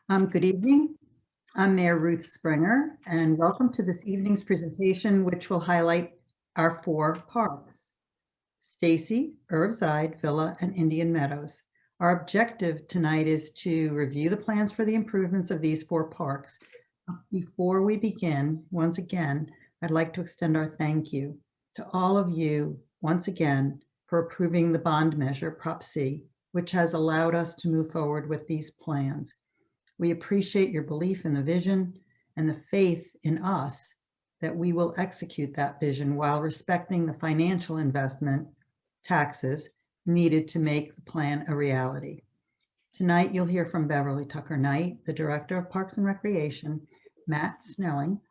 Good evening. I'm Mayor Ruth Springer, and welcome to this evening's presentation, which will highlight our 4 parks: Stacy, Irvside, Villa, and Indian Meadows. Our objective tonight is to review the plans for the improvements of these 4 parks. Before we begin, once again, I'd like to extend our thank you to all of you once again for approving the bond measure, Prop C, which has allowed us to move forward with these plans. We appreciate your belief in the vision and the faith in us that we will execute that vision while respecting the financial investment taxes needed to make the plan a reality. Tonight, you'll hear from Beverly Tucker Knight, the Director of Parks and Recreation, Matt Snelling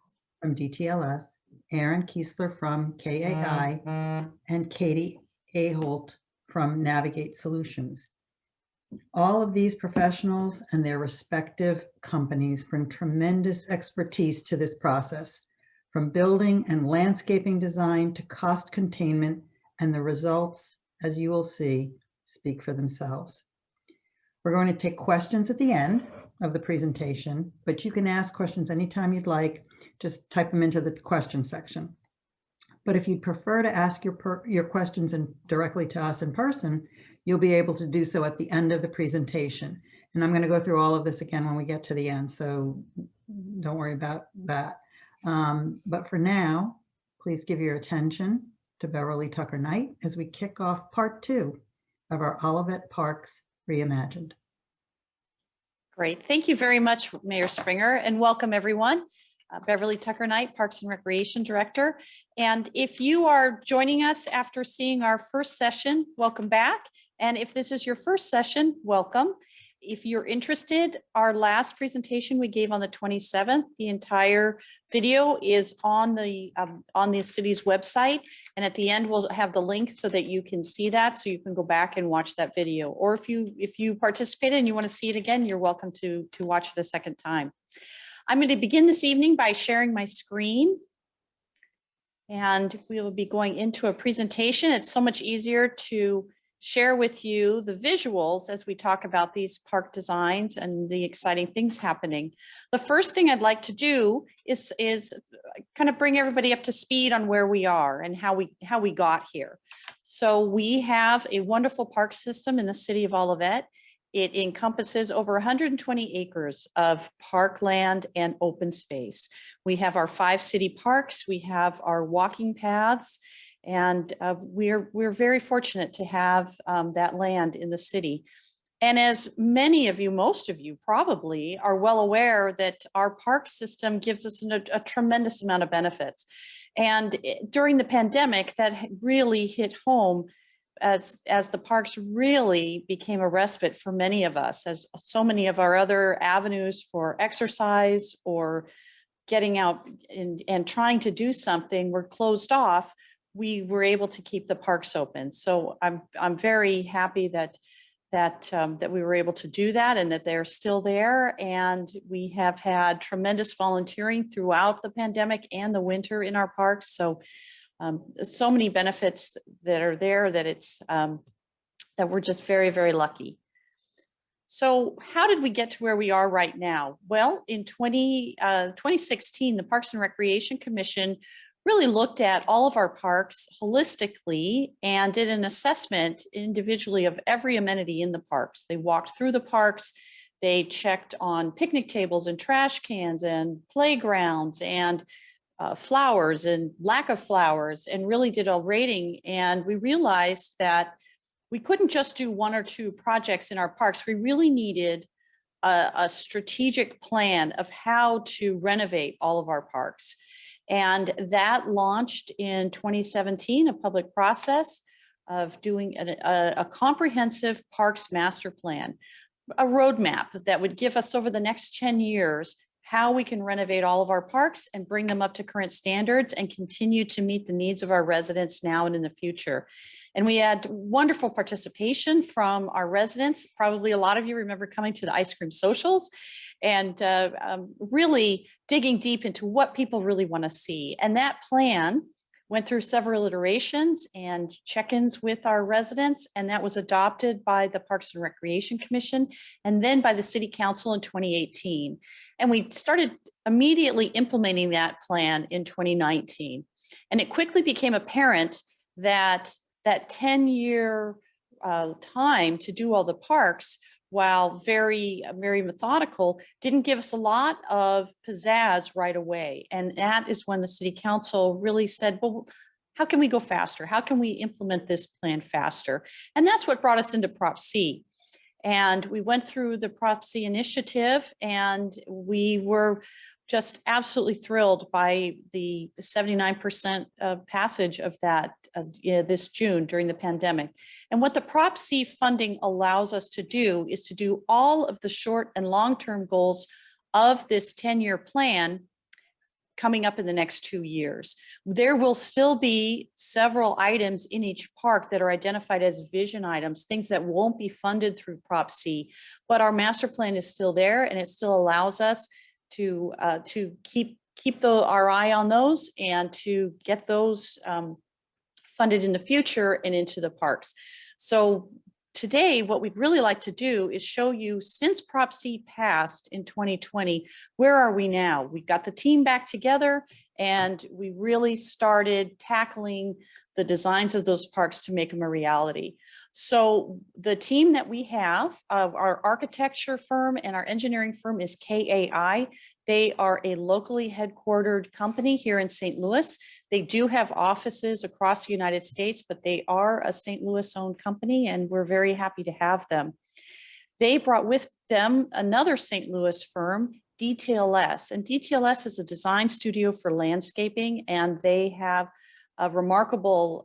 from DTLS, Aaron Kiesler from KAI, and Katie Aholt from Navigate Solutions. All of these professionals and their respective companies bring tremendous expertise to this process, from building and landscaping design to cost containment, and the results, as you will see, speak for themselves. We're going to take questions at the end of the presentation, but you can ask questions anytime you'd like. Just type them into the question section. But if you'd prefer to ask your questions directly to us in person, you'll be able to do so at the end of the presentation. And I'm going to go through all of this again when we get to the end, so don't worry about that. But for now, please give your attention to Beverly Tucker Knight as we kick off part 2 of our Olivet Parks Reimagined. Great. Thank you very much, Mayor Springer, and welcome everyone. Beverly Tucker Knight, Parks and Recreation Director. And if you are joining us after seeing our first session, welcome back. And if this is your first session, welcome. If you're interested, our last presentation we gave on the 27th, the entire video is on the city's website. And at the end, we'll have the link so that you can see that, so you can go back and watch that video. Or if you participated and you want to see it again, you're welcome to watch it a second time. I'm going to begin this evening by sharing my screen, and we will be going into a presentation. It's so much easier to share with you the visuals as we talk about these park designs and the exciting things happening. The first thing I'd like to do is kind of bring everybody up to speed on where we are and how we got here. So we have a wonderful park system in the city of Olivet. It encompasses over 120 acres of parkland and open space. We have our 5 city parks, we have our walking paths, and we're very fortunate to have that land in the city. And as many of you, most of you probably are well aware that our park system gives us a tremendous amount of benefits. And during the pandemic, that really hit home as the parks really became a respite for many of us, as so many of our other avenues for exercise or getting out and trying to do something were closed off. We were able to keep the parks open. So I'm very happy that we were able to do that and that they're still there. And we have had tremendous volunteering throughout the pandemic and the winter in our parks. So so many benefits that are there that it's that we're just very, very lucky. So how did we get to where we are right now? Well, in 2016, the Parks and Recreation Commission really looked at all of our parks holistically and did an assessment individually of every amenity in the parks. They walked through the parks, they checked on picnic tables and trash cans and playgrounds and flowers and lack of flowers, and really did a rating. And we realized that we couldn't just do 1 or 2 projects in our parks. We really needed a strategic plan of how to renovate all of our parks. And that launched in 2017, a public process of doing a comprehensive parks master plan, a roadmap that would give us over the next 10 years how we can renovate all of our parks and bring them up to current standards and continue to meet the needs of our residents now and in the future. And we had wonderful participation from our residents. Probably a lot of you remember coming to the ice cream socials and really digging deep into what people really want to see. And that plan went through several iterations and check-ins with our residents, and that was adopted by the Parks and Recreation Commission and then by the City Council in 2018. And we started immediately implementing that plan in 2019. And it quickly became apparent that that 10-year time to do all the parks, while very methodical, didn't give us a lot of pizzazz right away. And that is when the City Council really said, well, how can we go faster? How can we implement this plan faster? And that's what brought us into Prop C. And we went through the Prop C initiative, and we were just absolutely thrilled by the 79% passage of that this June during the pandemic. And what the Prop C funding allows us to do is to do all of the short and long-term goals of this 10-year plan coming up in the next 2 years. There will still be several items in each park that are identified as vision items, things that won't be funded through Prop C, but our master plan is still there, and it still allows us to keep our eye on those and to get those funded in the future and into the parks. So today, what we'd really like to do is show you, since Prop C passed in 2020, where are we now? We got the team back together, and we really started tackling the designs of those parks to make them a reality. So the team that we have, our architecture firm and our engineering firm, is KAI. They are a locally headquartered company here in St. Louis. They do have offices across the United States, but they are a St. Louis owned company, and we're very happy to have them. They brought with them another St. Louis firm, DTLS, and DTLS is a design studio for landscaping, and they have a remarkable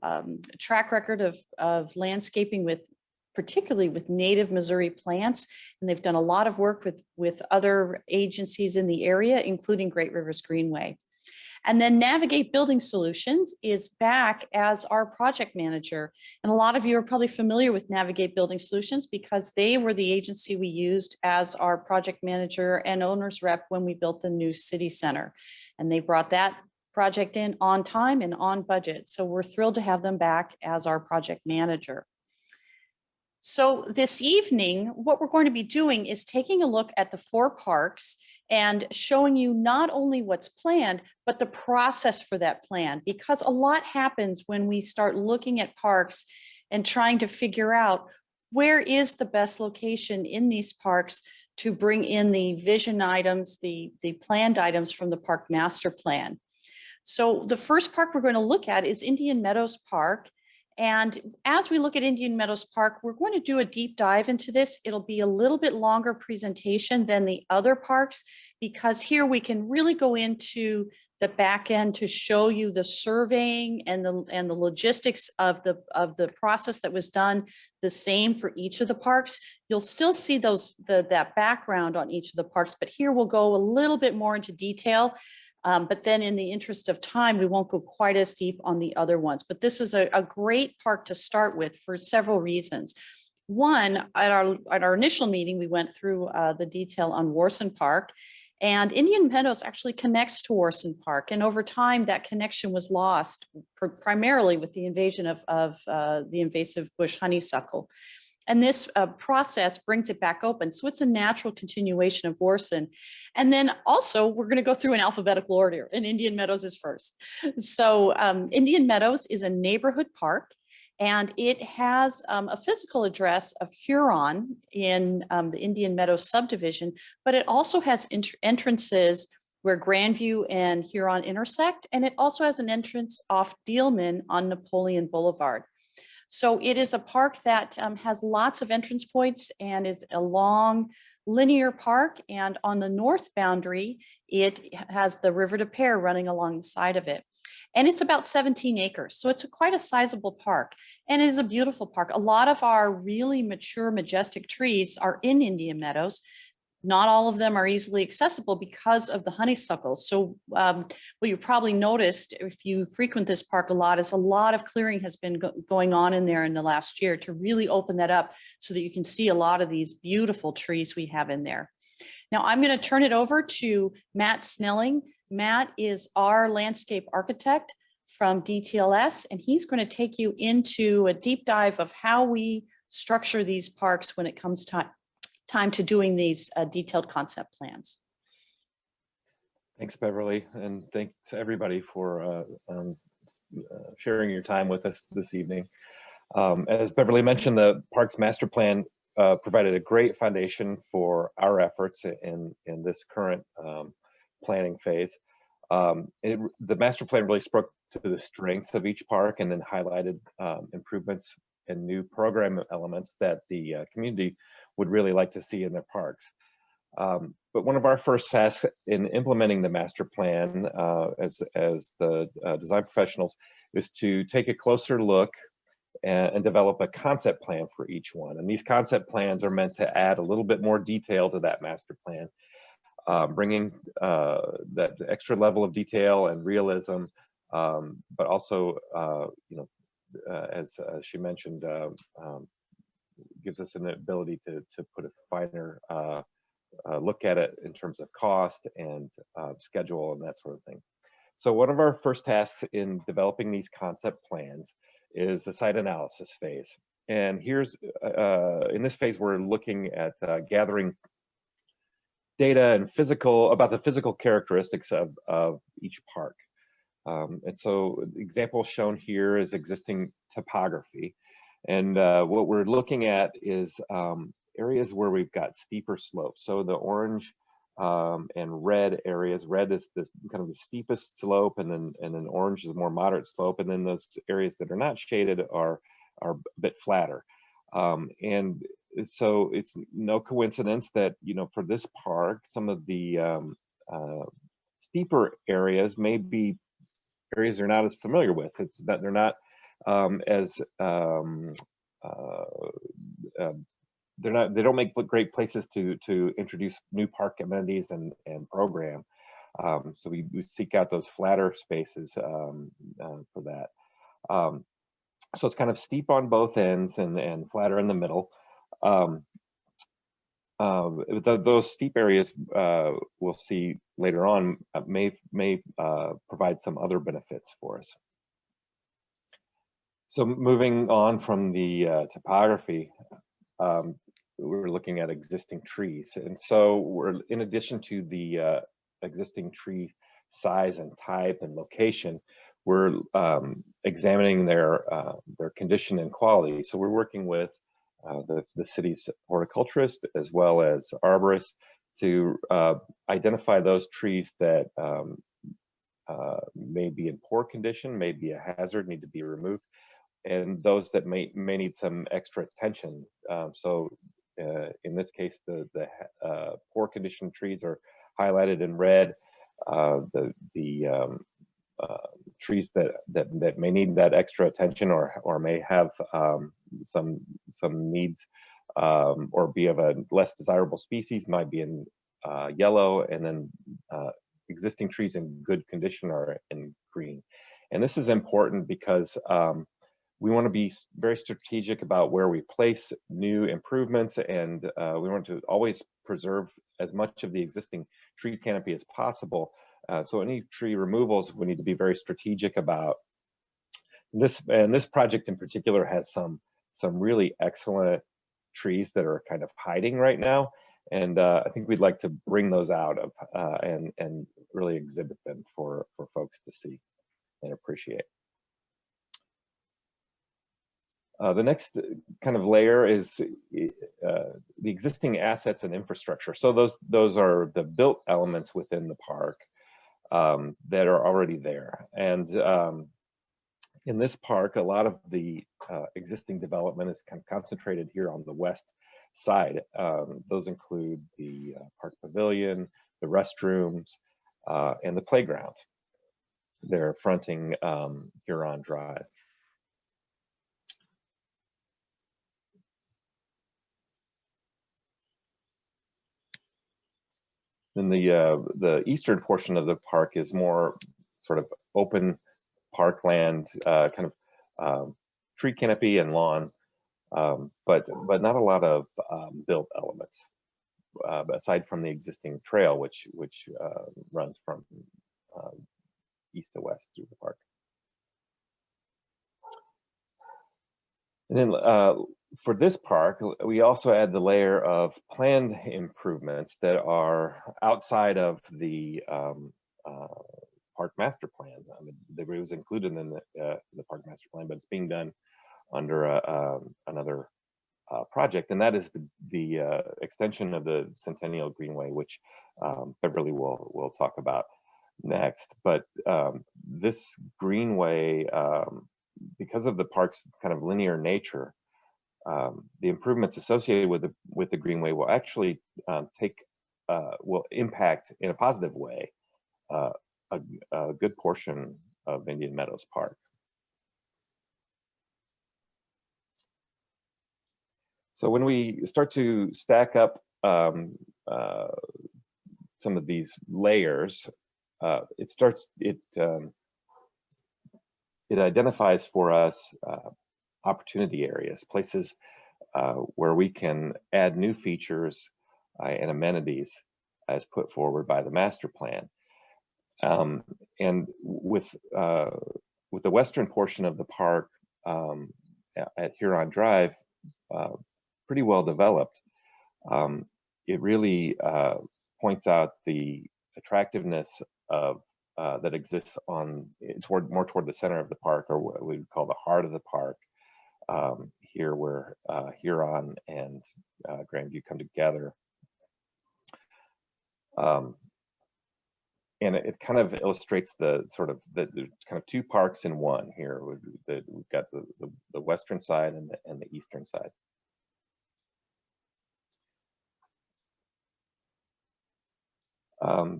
track record of landscaping, particularly with native Missouri plants. And they've done a lot of work with other agencies in the area, including Great Rivers Greenway. And then Navigate Building Solutions is back as our project manager. And a lot of you are probably familiar with Navigate Building Solutions because they were the agency we used as our project manager and owner's rep when we built the new city center. And they brought that project in on time and on budget. So we're thrilled to have them back as our project manager. So this evening, what we're going to be doing is taking a look at the 4 parks and showing you not only what's planned, but the process for that plan, because a lot happens when we start looking at parks and trying to figure out where is the best location in these parks to bring in the vision items, the planned items from the park master plan. So the first park we're going to look at is Indian Meadows Park. And as we look at Indian Meadows Park, we're going to do a deep dive into this. It'll be a little bit longer presentation than the other parks, because here we can really go into the back end to show you the surveying and the logistics of the process that was done the same for each of the parks. You'll still see that background on each of the parks, but here we'll go a little bit more into detail. But then in the interest of time, we won't go quite as deep on the other ones. But this is a great park to start with for several reasons. One, at our initial meeting, we went through the detail on Warson Park, and Indian Meadows actually connects to Warson Park. And over time, that connection was lost, primarily with the invasion of the invasive bush honeysuckle. And this process brings it back open. So it's a natural continuation of Warson. And then also we're going to go through in alphabetical order, and Indian Meadows is first. So Indian Meadows is a neighborhood park, and it has a physical address of Huron in the Indian Meadows subdivision, but it also has entrances where Grandview and Huron intersect. And it also has an entrance off Dealman on Napoleon Boulevard. So it is a park that has lots of entrance points and is a long linear park. And on the north boundary, it has the River des Peres running along the side of it. And it's about 17 acres. So it's quite a sizable park, and it is a beautiful park. A lot of our really mature, majestic trees are in Indian Meadows. Not all of them are easily accessible because of the honeysuckle. So what you probably noticed if you frequent this park a lot is a lot of clearing has been going on in there in the last year to really open that up so that you can see a lot of these beautiful trees we have in there. Now I'm going to turn it over to Matt Snelling. Matt is our landscape architect from DTLS, and he's going to take you into a deep dive of how we structure these parks when it comes time to doing these detailed concept plans. Thanks, Beverly, and thanks everybody for sharing your time with us this evening. As Beverly mentioned, the Parks Master Plan provided a great foundation for our efforts in this current planning phase. The master plan really spoke to the strengths of each park and then highlighted improvements and new program elements that the community would really like to see in their parks. But one of our first tasks in implementing the master plan as the design professionals is to take a closer look and develop a concept plan for each one. And these concept plans are meant to add a little bit more detail to that master plan, bringing that extra level of detail and realism, but also, as she mentioned, gives us an ability to put a finer look at it in terms of cost and schedule and that sort of thing. So one of our first tasks in developing these concept plans is the site analysis phase. And here's, in this phase, we're looking at gathering data and about the physical characteristics of each park. And so the example shown here is existing topography. And what we're looking at is areas where we've got steeper slopes. So the orange and red areas, red is the kind of the steepest slope, and then orange is a more moderate slope, and then those areas that are not shaded are a bit flatter. And so it's no coincidence that, for this park, some of the steeper areas may be areas they're not as familiar with. It's that they're not they don't make great places to introduce new park amenities and program. So we seek out those flatter spaces for that. So it's kind of steep on both ends and flatter in the middle. Those steep areas we'll see later on may provide some other benefits for us. So moving on from the topography, we're looking at existing trees. And so we're, in addition to the existing tree size and type and location, we're examining their condition and quality. So we're working with the city's horticulturist as well as arborists to identify those trees that may be in poor condition, may be a hazard, need to be removed, and those that may need some extra attention. In this case, the poor condition trees are highlighted in red. The trees that may need that extra attention or may have some needs or be of a less desirable species might be in yellow, and then existing trees in good condition are in green. And this is important because we want to be very strategic about where we place new improvements, and we want to always preserve as much of the existing tree canopy as possible. So any tree removals we need to be very strategic about. This project in particular has some really excellent trees that are kind of hiding right now, and I think we'd like to bring those out of and really exhibit them for folks to see and appreciate. The next kind of layer is the existing assets and infrastructure. So those are the built elements within the park that are already there. And in this park, a lot of the existing development is kind of concentrated here on the west side. Those include the park pavilion, the restrooms, and the playground. They're fronting Huron Drive. Then the eastern portion of the park is more sort of open parkland, kind of tree canopy and lawn, but not a lot of built elements, aside from the existing trail, which runs from east to west through the park. And then for this park, we also add the layer of planned improvements that are outside of the park master plan. I mean, it was included in the park master plan, but it's being done under another project, and that is the extension of the Centennial Greenway, which Beverly will talk about next. But this greenway, because of the park's kind of linear nature, the improvements associated with the greenway will actually will impact in a positive way a good portion of Indian Meadows Park. So when we start to stack up some of these layers, it identifies for us opportunity areas, places where we can add new features and amenities as put forward by the master plan. And with the western portion of the park at Huron Drive, pretty well developed, it really points out the attractiveness of that exists more toward the center of the park, or what we would call the heart of the park, here where Huron and Grandview come together. And it kind of illustrates the sort of the kind of two parks in one here. We've got the western side and the eastern side.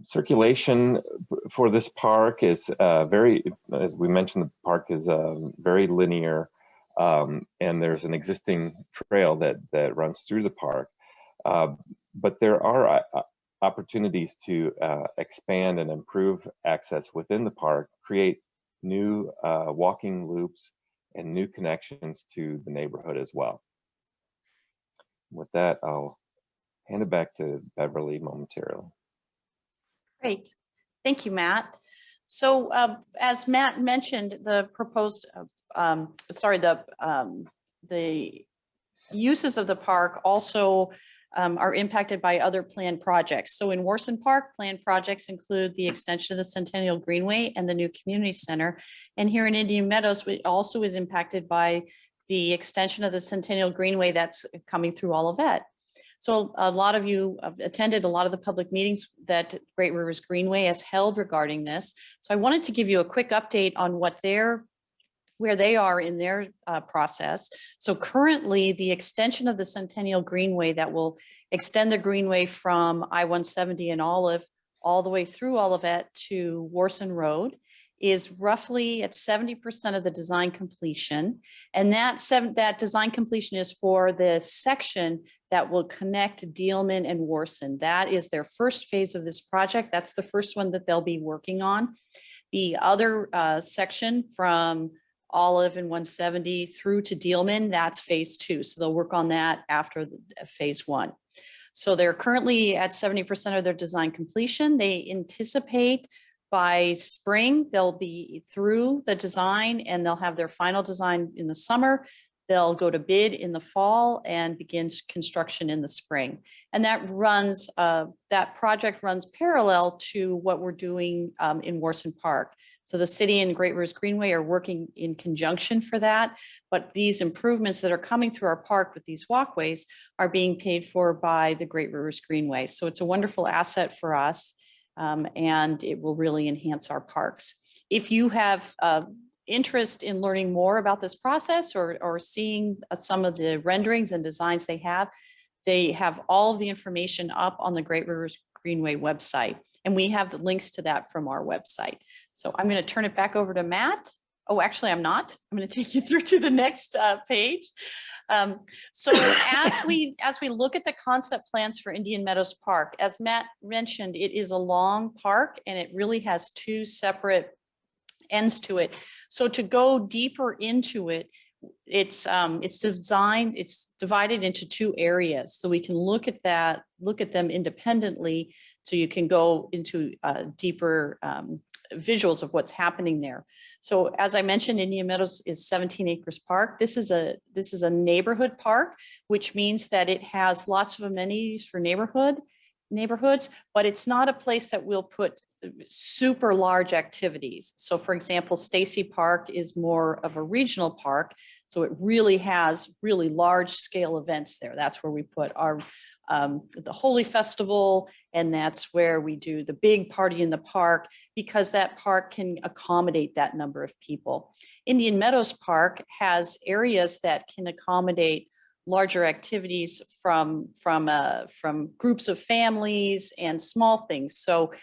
Circulation for this park is as we mentioned, the park is very linear, and there's an existing trail that runs through the park. But there are opportunities to expand and improve access within the park, create new walking loops and new connections to the neighborhood as well. With that, I'll hand it back to Beverly momentarily. Great. Thank you, Matt. So as Matt mentioned, the proposed, the uses of the park also are impacted by other planned projects. So in Warson Park, planned projects include the extension of the Centennial Greenway and the new community center. And here in Indian Meadows, it also is impacted by the extension of the Centennial Greenway that's coming through Olivet. So a lot of you have attended a lot of the public meetings that Great Rivers Greenway has held regarding this. So I wanted to give you a quick update on where they are in their process. So currently, the extension of the Centennial Greenway that will extend the Greenway from I-170 and Olive all the way through Olivet to Warson Road is roughly at 70% of the design completion. And that design completion is for the section that will connect Dealman and Warson. That is their first phase of this project. That's the first one that they'll be working on. The other section from Olive and 170 through to Dealman, that's phase 2. So they'll work on that after phase 1. So they're currently at 70% of their design completion. They anticipate by spring, they'll be through the design and they'll have their final design in the summer. They'll go to bid in the fall and begin construction in the spring. And that project runs parallel to what we're doing in Warson Park. So the city and Great Rivers Greenway are working in conjunction for that. But these improvements that are coming through our park with these walkways are being paid for by the Great Rivers Greenway. So it's a wonderful asset for us. And it will really enhance our parks. If you have interest in learning more about this process or seeing some of the renderings and designs they have all of the information up on the Great Rivers Greenway website. And we have the links to that from our website. So I'm going to turn it back over to Matt. Oh, actually, I'm not. I'm going to take you through to the next page. So as we look at the concept plans for Indian Meadows Park, as Matt mentioned, it is a long park and it really has two separate ends to it. So to go deeper into it, it's divided into two areas. So we can look at them independently. So you can go into deeper visuals of what's happening there. So as I mentioned, Indian Meadows is 17 acres park. This is a neighborhood park, which means that it has lots of amenities for neighborhoods, but it's not a place that will put super large activities. So for example, Stacy Park is more of a regional park. So it really has really large scale events there. That's where we put our the Holy Festival, and that's where we do the big party in the park, because that park can accommodate that number of people. Indian Meadows Park has areas that can accommodate larger activities from groups of families and small things. So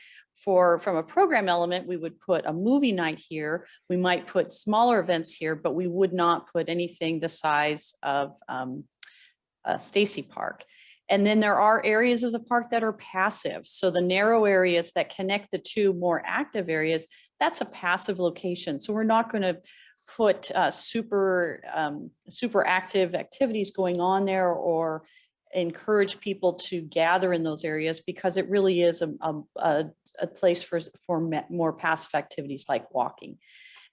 from a program element, we would put a movie night here. We might put smaller events here, but we would not put anything the size of Stacy Park. And then there are areas of the park that are passive. So the narrow areas that connect the two more active areas, that's a passive location. So we're not going to put super active activities going on there or encourage people to gather in those areas, because it really is a place for more passive activities like walking.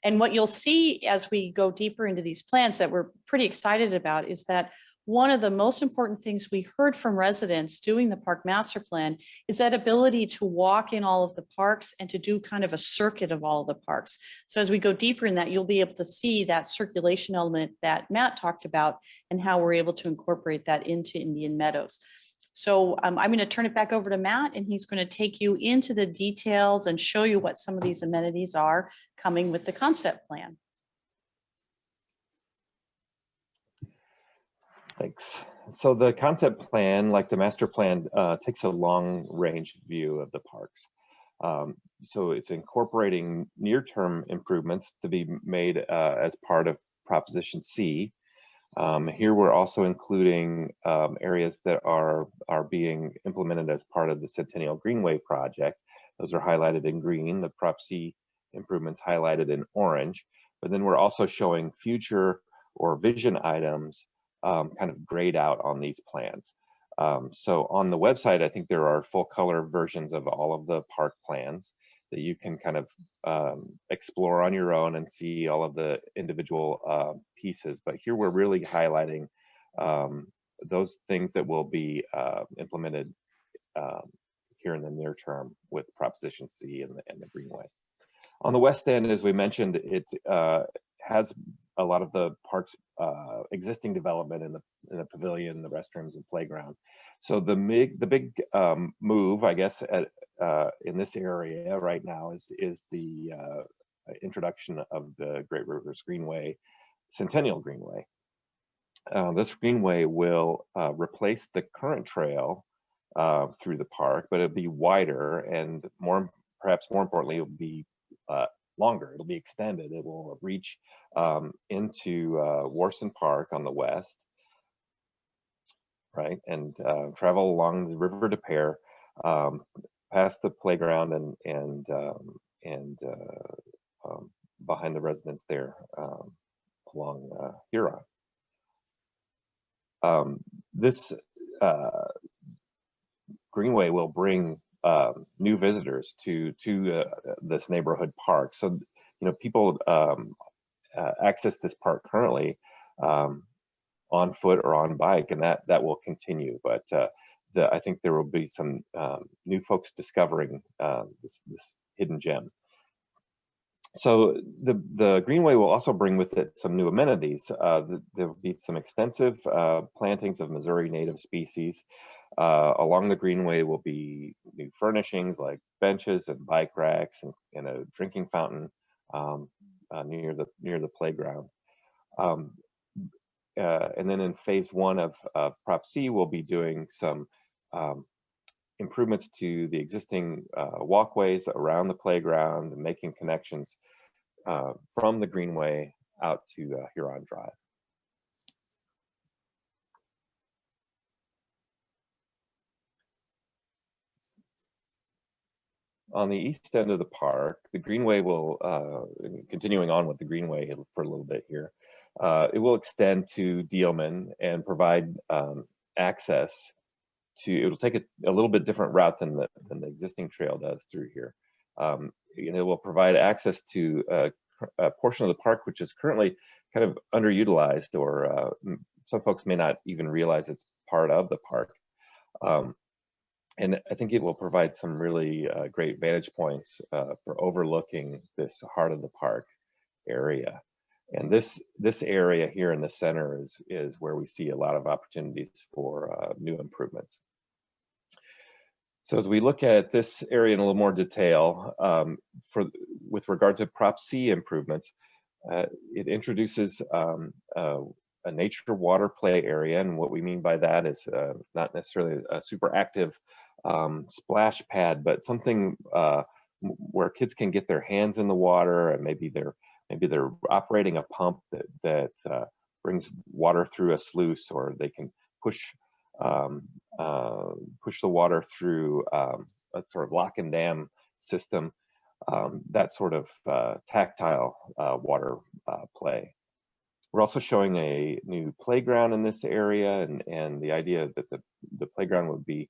And what you'll see as we go deeper into these plans that we're pretty excited about is that one of the most important things we heard from residents doing the park master plan is that ability to walk in all of the parks and to do kind of a circuit of all of the parks. So as we go deeper in that, you'll be able to see that circulation element that Matt talked about and how we're able to incorporate that into Indian Meadows. So I'm going to turn it back over to Matt, and he's going to take you into the details and show you what some of these amenities are coming with the concept plan. Thanks. So the concept plan, like the master plan, takes a long range view of the parks. So it's incorporating near-term improvements to be made as part of Proposition C. Here we're also including areas that are being implemented as part of the Centennial Greenway project. Those are highlighted in green, the Prop C improvements highlighted in orange. But then we're also showing future or vision items kind of grayed out on these plans. So on the website, I think there are full color versions of all of the park plans that you can kind of explore on your own and see all of the individual pieces. But here we're really highlighting those things that will be implemented here in the near term with Proposition C and the Greenway. On the west end, as we mentioned, it has a lot of the park's existing development in the pavilion, the restrooms, and playground. So the big move, I guess, in this area right now is the introduction of the Great Rivers Greenway, Centennial Greenway. This greenway will replace the current trail through the park, but it'll be wider and perhaps more importantly, it'll be longer. It'll be extended. It will reach into Warson Park on the west, right, and travel along the River Des Peres, past the playground and behind the residence there along Huron. This greenway will bring new visitors to this neighborhood park. So, people access this park currently on foot or on bike, and that will continue. But I think there will be some new folks discovering this hidden gem. So the Greenway will also bring with it some new amenities. There will be some extensive plantings of Missouri native species. Along the Greenway will be new furnishings like benches and bike racks and a drinking fountain near the playground. And then in phase 1 of Prop C, we'll be doing some improvements to the existing walkways around the playground and making connections from the Greenway out to Huron Drive. On the east end of the park, the Greenway will, continuing on with the Greenway for a little bit here, it will extend to Dealman and provide access to, it'll take a little bit different route than the existing trail does through here. It will provide access to a portion of the park which is currently kind of underutilized, or some folks may not even realize it's part of the park. And I think it will provide some really great vantage points for overlooking this heart of the park area. And this area here in the center is where we see a lot of opportunities for new improvements. So as we look at this area in a little more detail, with regard to Prop C improvements, it introduces a nature water play area. And what we mean by that is not necessarily a super active splash pad, but something where kids can get their hands in the water, and maybe they're operating a pump that brings water through a sluice, or they can push the water through a sort of lock and dam system, that sort of tactile water play. We're also showing a new playground in this area, and the idea that the playground would be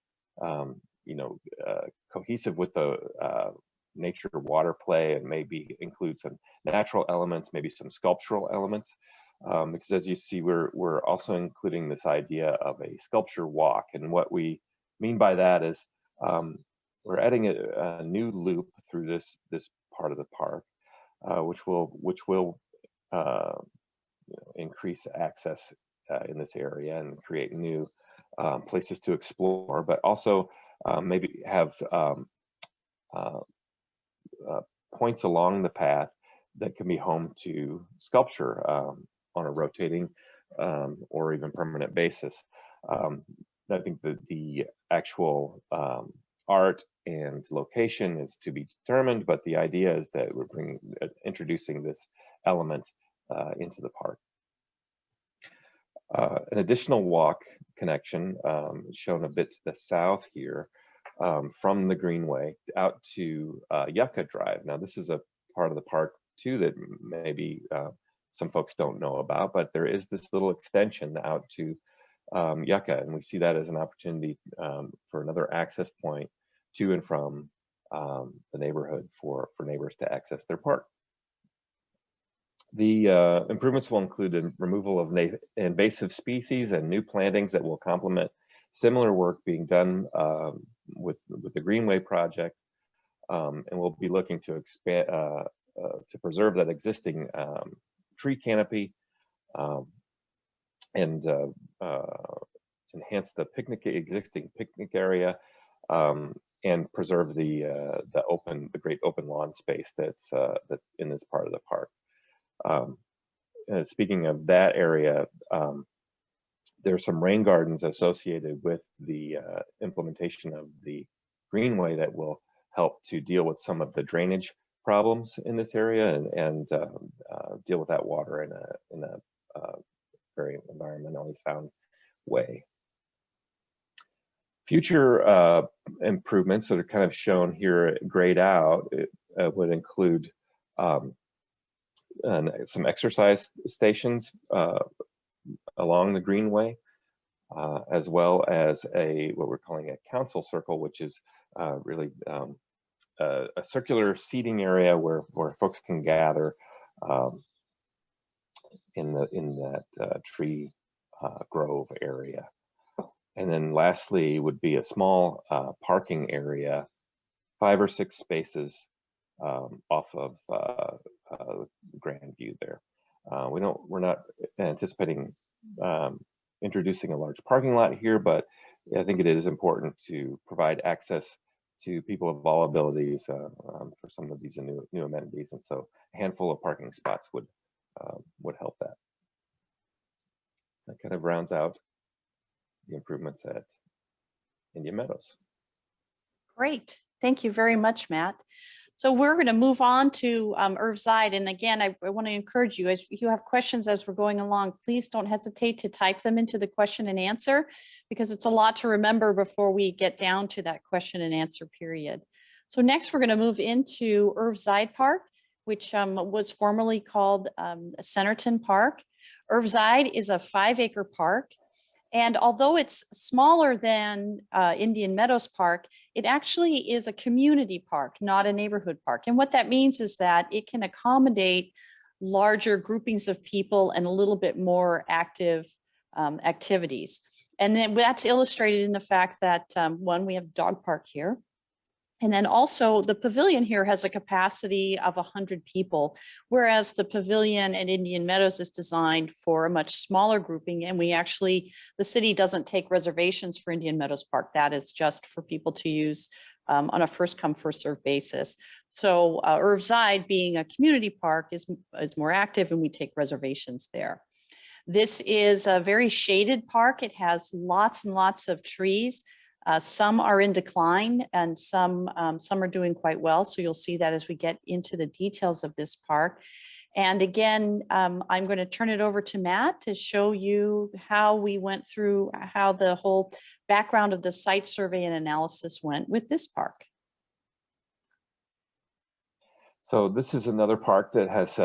cohesive with the nature water play, and maybe include some natural elements, maybe some sculptural elements. Because as you see, we're also including this idea of a sculpture walk. And what we mean by that is we're adding a new loop through this part of the park, which will increase access in this area and create new places to explore, but also maybe have points along the path that can be home to sculpture on a rotating or even permanent basis. I think that the actual art and location is to be determined, but the idea is that we're introducing this element into the park. An additional walk connection shown a bit to the south here, from the Greenway out to Yucca Drive. Now, this is a part of the park too that maybe some folks don't know about, but there is this little extension out to Yucca, and we see that as an opportunity for another access point to and from the neighborhood for neighbors to access their park. The improvements will include the removal of invasive species and new plantings that will complement similar work being done with the Greenway project, and we'll be looking to expand to preserve that existing tree canopy and enhance the existing picnic area, and preserve the great open lawn space that's in this part of the park. Speaking of that area, there's some rain gardens associated with the implementation of the Greenway that will help to deal with some of the drainage problems in this area, and deal with that water in a very environmentally sound way. Future improvements that are kind of shown here grayed out would include some exercise stations along the Greenway, as well as what we're calling a council circle, which is really a circular seating area where folks can gather in that tree grove area. And then lastly would be a small parking area, 5 or 6 spaces off of Grandview there. We're not anticipating introducing a large parking lot here, but I think it is important to provide access to people of all abilities for some of these new amenities, and so a handful of parking spots would help that. That kind of rounds out the improvements at Indian Meadows. Great. Thank you very much, Matt. So we're going to move on to Irvside. And again, I want to encourage you, if you have questions as we're going along, please don't hesitate to type them into the question and answer, because it's a lot to remember before we get down to that question and answer period. So next, we're going to move into Irvside Park, which was formerly called Centerton Park. Irvside is a 5-acre park And although it's smaller than Indian Meadows Park, it actually is a community park, not a neighborhood park. And what that means is that it can accommodate larger groupings of people and a little bit more active activities. And then that's illustrated in the fact that one, we have the dog park here. And then also the pavilion here has a capacity of 100 people, whereas the pavilion at Indian Meadows is designed for a much smaller grouping. And the city doesn't take reservations for Indian Meadows Park. That is just for people to use on a first come, first served basis. So Irveside, being a community park, is more active, and we take reservations there. This is a very shaded park. It has lots and lots of trees. Some are in decline, and some are doing quite well. So you'll see that as we get into the details of this park. And again, I'm going to turn it over to Matt to show you how we went through, how the whole background of the site survey and analysis went with this park. So this is another park that has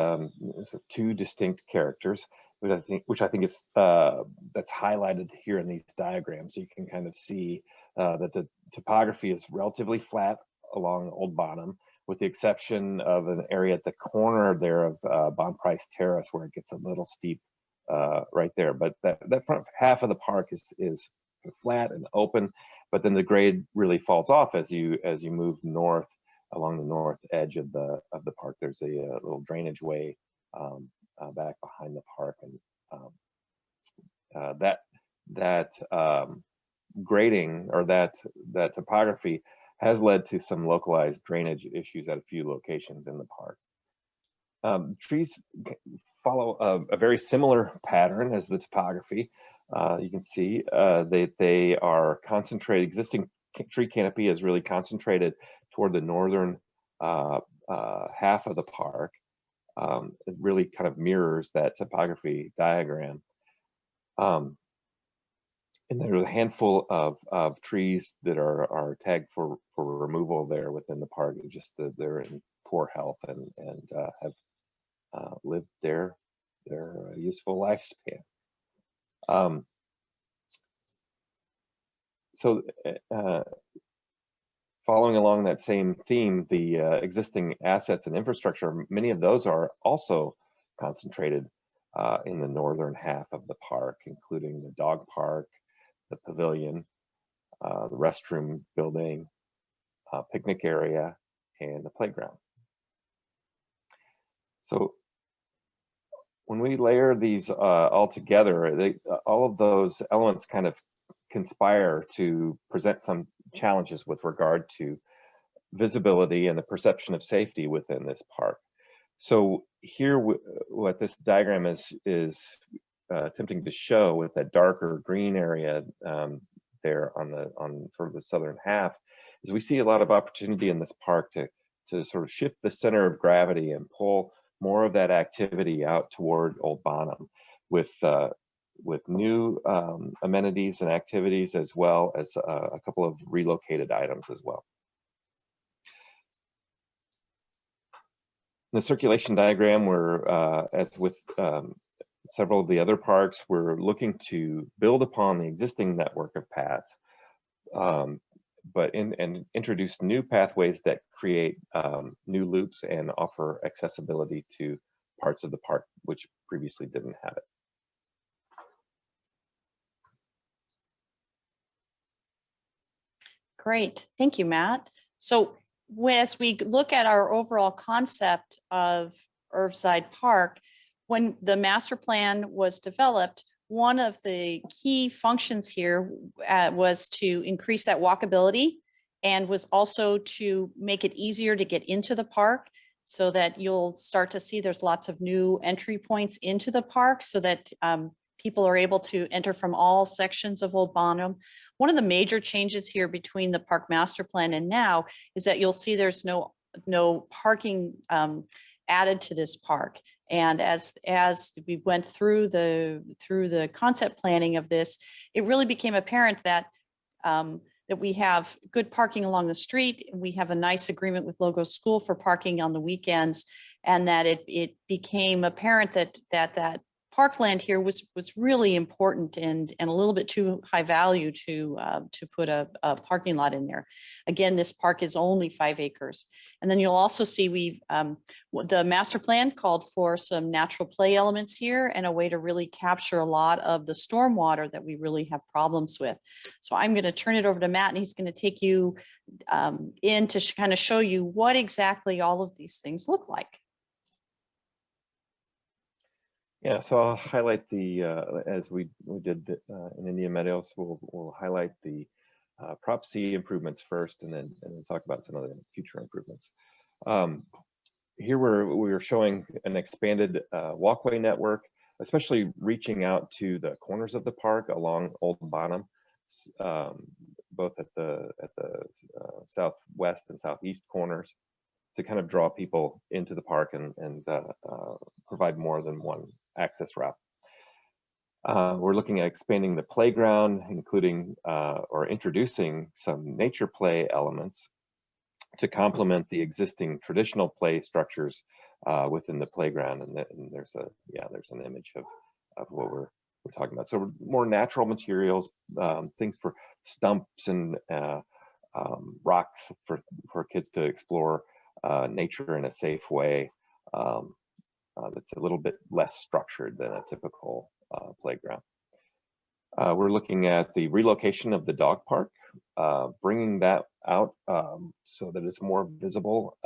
two distinct characters, which I think is that's highlighted here in these diagrams. So you can kind of see that the topography is relatively flat along Old Bonham, with the exception of an area at the corner there of Bon Price Terrace, where it gets a little steep right there. But that front half of the park is flat and open, but then the grade really falls off as you move north along the north edge of the park. There's a little drainage way back behind the park, and that grading, or that topography, has led to some localized drainage issues at a few locations in the park. Trees follow a very similar pattern as the topography. You can see they are concentrated. Existing tree canopy is really concentrated toward the northern half of the park. It really kind of mirrors that topography diagram. And there's a handful of trees that are tagged for removal there within the park. Just that they're in poor health and have lived their useful lifespan. So following along that same theme, the existing assets and infrastructure, many of those are also concentrated in the northern half of the park, including the dog park, the pavilion, the restroom building, picnic area, and the playground. So when we layer these all together, all of those elements kind of conspire to present some challenges with regard to visibility and the perception of safety within this park. So here, what this diagram is attempting to show, with that darker green area there on sort of the southern half, is we see a lot of opportunity in this park to sort of shift the center of gravity and pull more of that activity out toward Old Bonham with new amenities and activities, as well as a couple of relocated items as well. In the circulation diagram, we're, as with several of the other parks, we're looking to build upon the existing network of paths, and introduce new pathways that create new loops and offer accessibility to parts of the park which previously didn't have it. Great, thank you, Matt. So as we look at our overall concept of Irveside Park, when the master plan was developed, one of the key functions here was to increase that walkability, and was also to make it easier to get into the park, so that you'll start to see there's lots of new entry points into the park, so that people are able to enter from all sections of Old Bonham. One of the major changes here between the park master plan and now is that you'll see there's no parking added to this park. And as we went through the concept planning of this, it really became apparent that that we have good parking along the street. We have a nice agreement with Logos School for parking on the weekends, and that it became apparent that parkland here was really important and a little bit too high value to put a parking lot in there. Again, this park is only 5 acres. And then you'll also see the master plan called for some natural play elements here and a way to really capture a lot of the stormwater that we really have problems with. So I'm going to turn it over to Matt, and he's going to take you in to kind of show you what exactly all of these things look like. Yeah, so I'll highlight the, as we did in Indian Meadows, we'll highlight the Prop C improvements first, and then talk about some of the future improvements. Here we're showing an expanded walkway network, especially reaching out to the corners of the park along Old Bonham, both at the southwest and southeast corners, to kind of draw people into the park and provide more than one access route. We're looking at expanding the playground, including or introducing some nature play elements to complement the existing traditional play structures within the playground. And there's an image of what we're talking about. So more natural materials, things for stumps and rocks for kids to explore nature in a safe way. That's a little bit less structured than a typical playground. We're looking at the relocation of the dog park, bringing that out so that it's more visible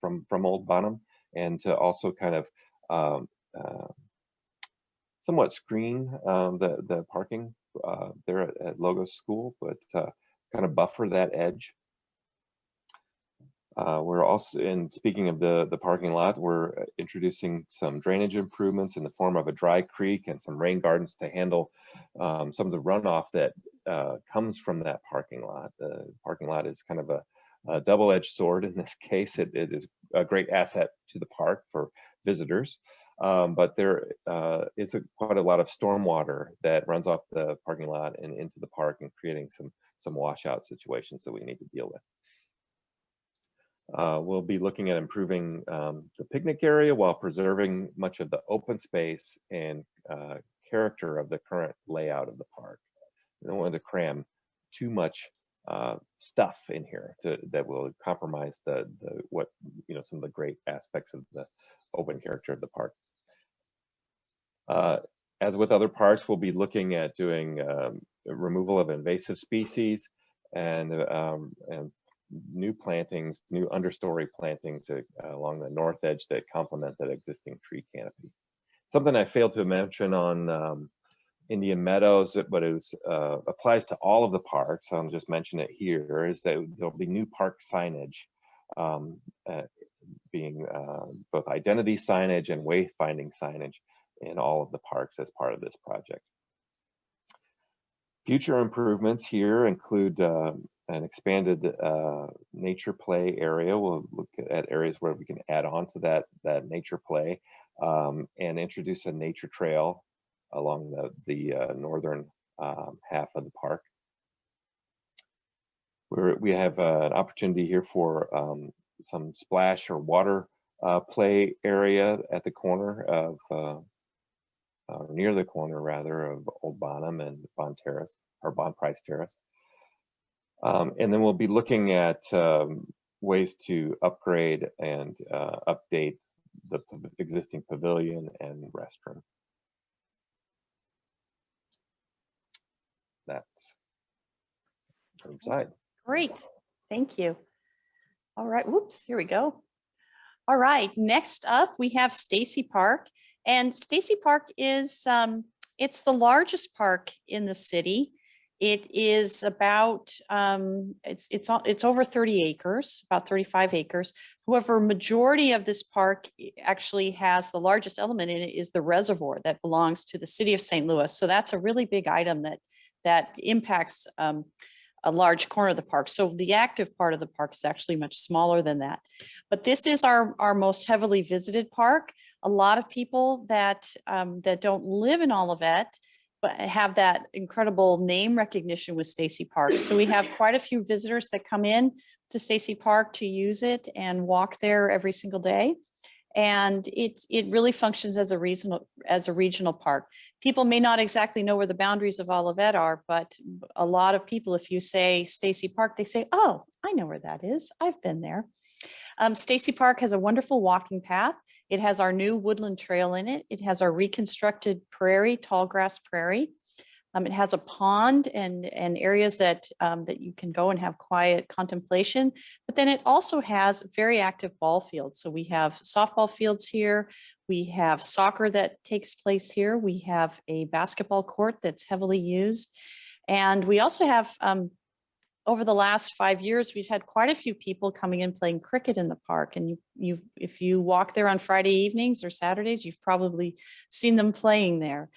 from Old Bonham, and to also kind of somewhat screen the parking there at Logos School, but kind of buffer that edge. We're also, speaking of the parking lot, we're introducing some drainage improvements in the form of a dry creek and some rain gardens to handle some of the runoff that comes from that parking lot. The parking lot is kind of a double-edged sword in this case. It is a great asset to the park for visitors, but there is quite a lot of stormwater that runs off the parking lot and into the park, and creating some washout situations that we need to deal with. We'll be looking at improving the picnic area while preserving much of the open space and character of the current layout of the park. We don't want to cram too much stuff in here that will compromise some of the great aspects of the open character of the park. As with other parks, we'll be looking at doing removal of invasive species and new plantings, new understory plantings along the north edge that complement that existing tree canopy. Something I failed to mention on Indian Meadows, but it applies to all of the parks, so I'll just mention it here, is that there'll be new park signage, being both identity signage and wayfinding signage in all of the parks as part of this project. Future improvements here include an expanded nature play area. We'll look at areas where we can add on to that nature play and introduce a nature trail along the northern half of the park. We have an opportunity here for some splash or water play area at the corner of, near the corner rather, of Old Bonham and Bond Terrace, or Bond Price Terrace. And then we'll be looking at ways to upgrade and update the existing pavilion and restroom. That's inside. Great, thank you. All right, whoops, here we go. All right, next up we have Stacy Park, and Stacy Park is it's the largest park in the city. It is about it's over 30 acres, about 35 acres. However, majority of this park actually has, the largest element in it is the reservoir that belongs to the city of St. Louis. So that's a really big item that impacts a large corner of the park. So the active part of the park is actually much smaller than that. But this is our most heavily visited park. A lot of people that don't live in Olivet but have that incredible name recognition with Stacy Park. So we have quite a few visitors that come in to Stacy Park to use it and walk there every single day. and it really functions as a regional park. People may not exactly know where the boundaries of Olivet are, but a lot of people, if you say Stacy Park, they say, "Oh, I know where that is. I've been there." Stacy Park has a wonderful walking path. It has our new woodland trail in it. It has our reconstructed prairie, tall grass prairie. It has a pond and areas that you can go and have quiet contemplation. But then it also has very active ball fields. So we have softball fields here. We have soccer that takes place here. We have a basketball court that's heavily used. And we also have, over the last 5 years, we've had quite a few people coming in playing cricket in the park. And if you walk there on Friday evenings or Saturdays, you've probably seen them playing there.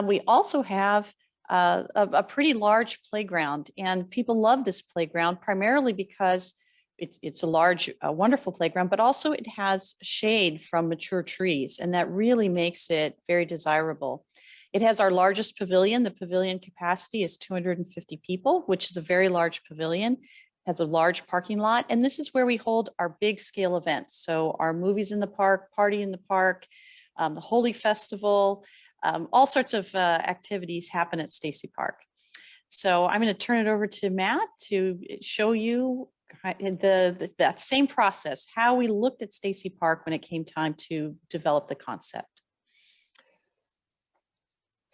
We also have a pretty large playground, and people love this playground primarily because it's a large, wonderful playground, but also it has shade from mature trees, and that really makes it very desirable. It has our largest pavilion. The pavilion capacity is 250 people, which is a very large pavilion. It has a large parking lot, and this is where we hold our big scale events. So our movies in the park, party in the park, the Holy Festival, all sorts of activities happen at Stacy Park. So I'm going to turn it over to Matt to show you that same process, how we looked at Stacy Park when it came time to develop the concept.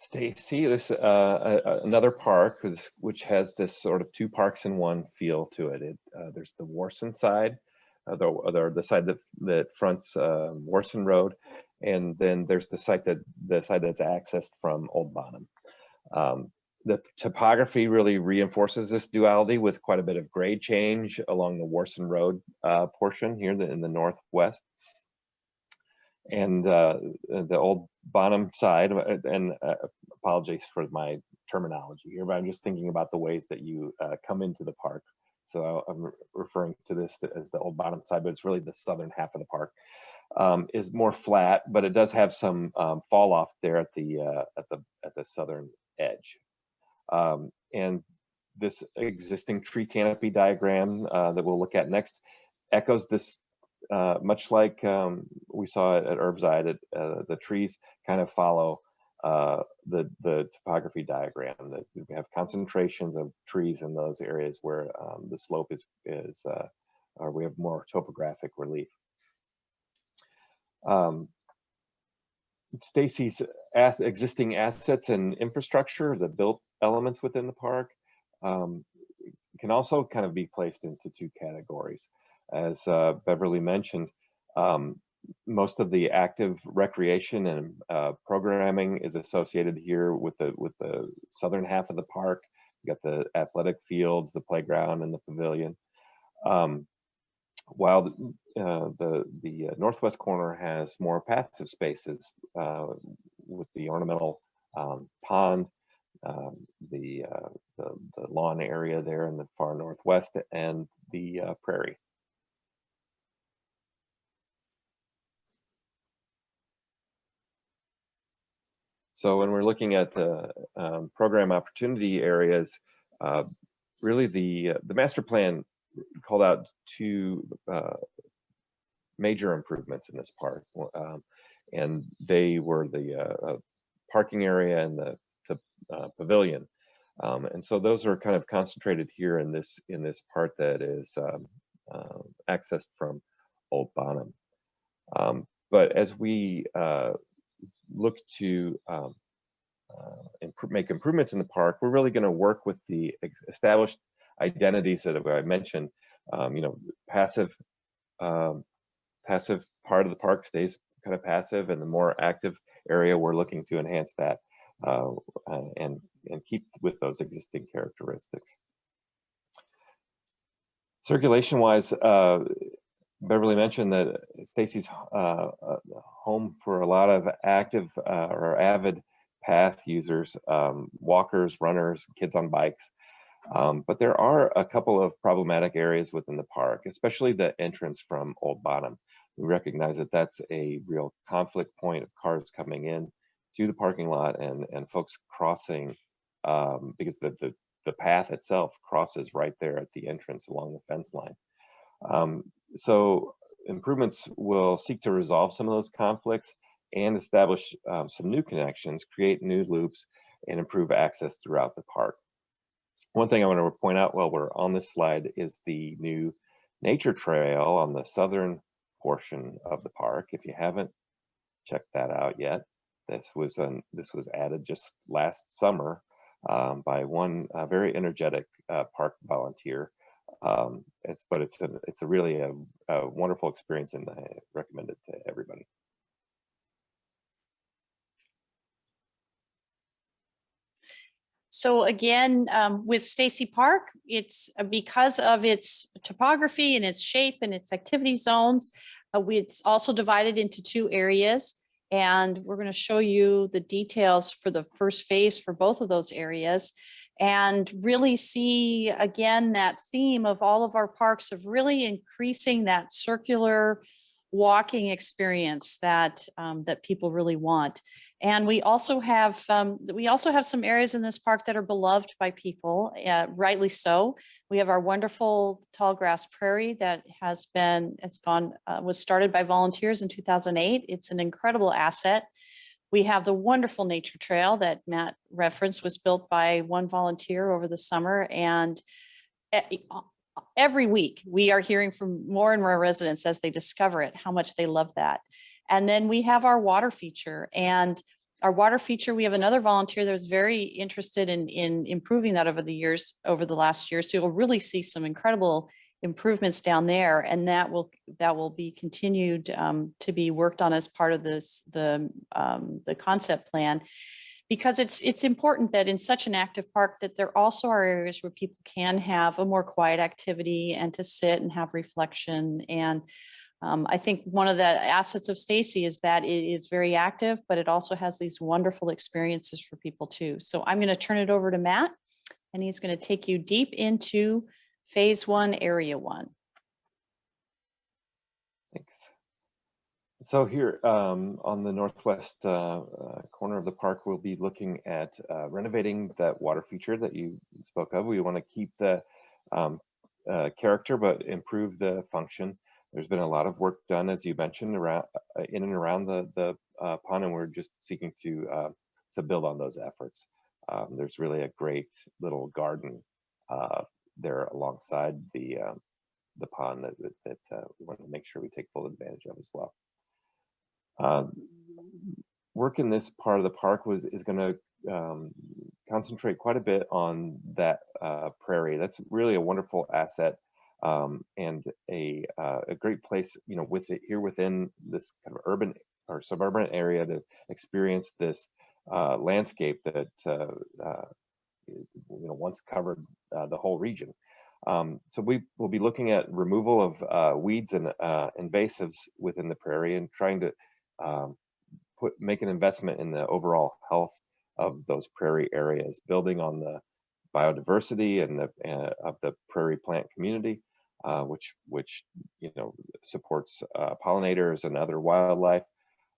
Stacy, this another park which has this sort of two parks in one feel to it. There's the Warson side, the side that fronts Warson Road, and then there's the side that's accessed from Old Bonham. The topography really reinforces this duality with quite a bit of grade change along the Warson Road portion here in the northwest. And the Old Bonham side, and apologies for my terminology here, but I'm just thinking about the ways that you come into the park. So I'm referring to this as the Old Bonham side, but it's really the southern half of the park. Is more flat, but it does have some fall off there at the southern edge. And this existing tree canopy diagram that we'll look at next echoes this, much like we saw at Urbside. The trees kind of follow the topography diagram. That we have concentrations of trees in those areas where the slope is or we have more topographic relief. Stacy's existing assets and infrastructure, the built elements within the park, can also kind of be placed into two categories. As Beverly mentioned, most of the active recreation and programming is associated here with the southern half of the park. You got the athletic fields, the playground, and the pavilion. While the northwest corner has more passive spaces with the ornamental pond, the lawn area there in the far northwest, and the prairie. So when we're looking at the program opportunity areas, really the master plan called out two major improvements in this park, and they were the parking area and the pavilion, and so those are kind of concentrated here in this part that is accessed from Old Bonham. But as we look to make improvements in the park, we're really going to work with the established identities that I mentioned. Passive part of the park stays kind of passive, and the more active area, we're looking to enhance that and keep with those existing characteristics. Circulation wise, Beverly mentioned that Stacy's home for a lot of active or avid path users, walkers, runners, kids on bikes. But there are a couple of problematic areas within the park, especially the entrance from Old Bonham. We recognize that that's a real conflict point of cars coming in to the parking lot and folks crossing, because the path itself crosses right there at the entrance along the fence line. So improvements will seek to resolve some of those conflicts and establish some new connections, create new loops, and improve access throughout the park. One thing I want to point out while we're on this slide is the new nature trail on the southern portion of the park. If you haven't checked that out yet, this was added just last summer by one very energetic park volunteer. It's a really a wonderful experience, and I recommend it to everybody. So again, with Stacy Park, it's because of its topography and its shape and its activity zones, it's also divided into 2 areas. And we're going to show you the details for the first phase for both of those areas, and really see again that theme of all of our parks of really increasing that circular walking experience that that people really want. And we also have some areas in this park that are beloved by people, rightly so. We have our wonderful tall grass prairie that was started by volunteers in 2008. It's an incredible asset. We have the wonderful nature trail that Matt referenced, was built by one volunteer over the summer, and every week we are hearing from more and more residents as they discover it, how much they love that. And then we have our water feature, and our water feature, we have another volunteer that was very interested in improving that over the last year. So you'll really see some incredible improvements down there, and that will be continued to be worked on as part of the concept plan. Because it's important that in such an active park that there also are areas where people can have a more quiet activity and to sit and have reflection. And I think one of the assets of Stacy is that it is very active, but it also has these wonderful experiences for people too. So I'm going to turn it over to Matt, and he's going to take you deep into phase 1, area 1. Thanks. So here on the northwest corner of the park, we'll be looking at renovating that water feature that you spoke of. We want to keep the character, but improve the function. There's been a lot of work done, as you mentioned, around in and around the pond, and we're just seeking to build on those efforts. There's really a great little garden there alongside the pond that we want to make sure we take full advantage of as well. Work in this part of the park is going to concentrate quite a bit on that prairie. That's really a wonderful asset, and a great place, within this kind of urban or suburban area to experience this landscape that once covered the whole region. So we will be looking at removal of weeds and invasives within the prairie, and trying to make an investment in the overall health of those prairie areas, building on the biodiversity and of the prairie plant community, which supports pollinators and other wildlife.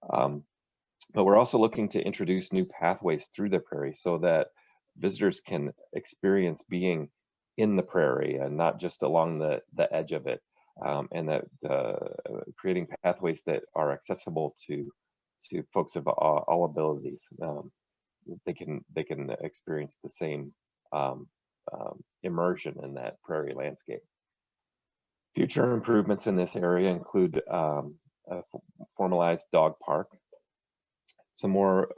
But we're also looking to introduce new pathways through the prairie so that visitors can experience being in the prairie and not just along the edge of it, and that creating pathways that are accessible to folks of all abilities. They can experience the same immersion in that prairie landscape. Future improvements in this area include a formalized dog park, some more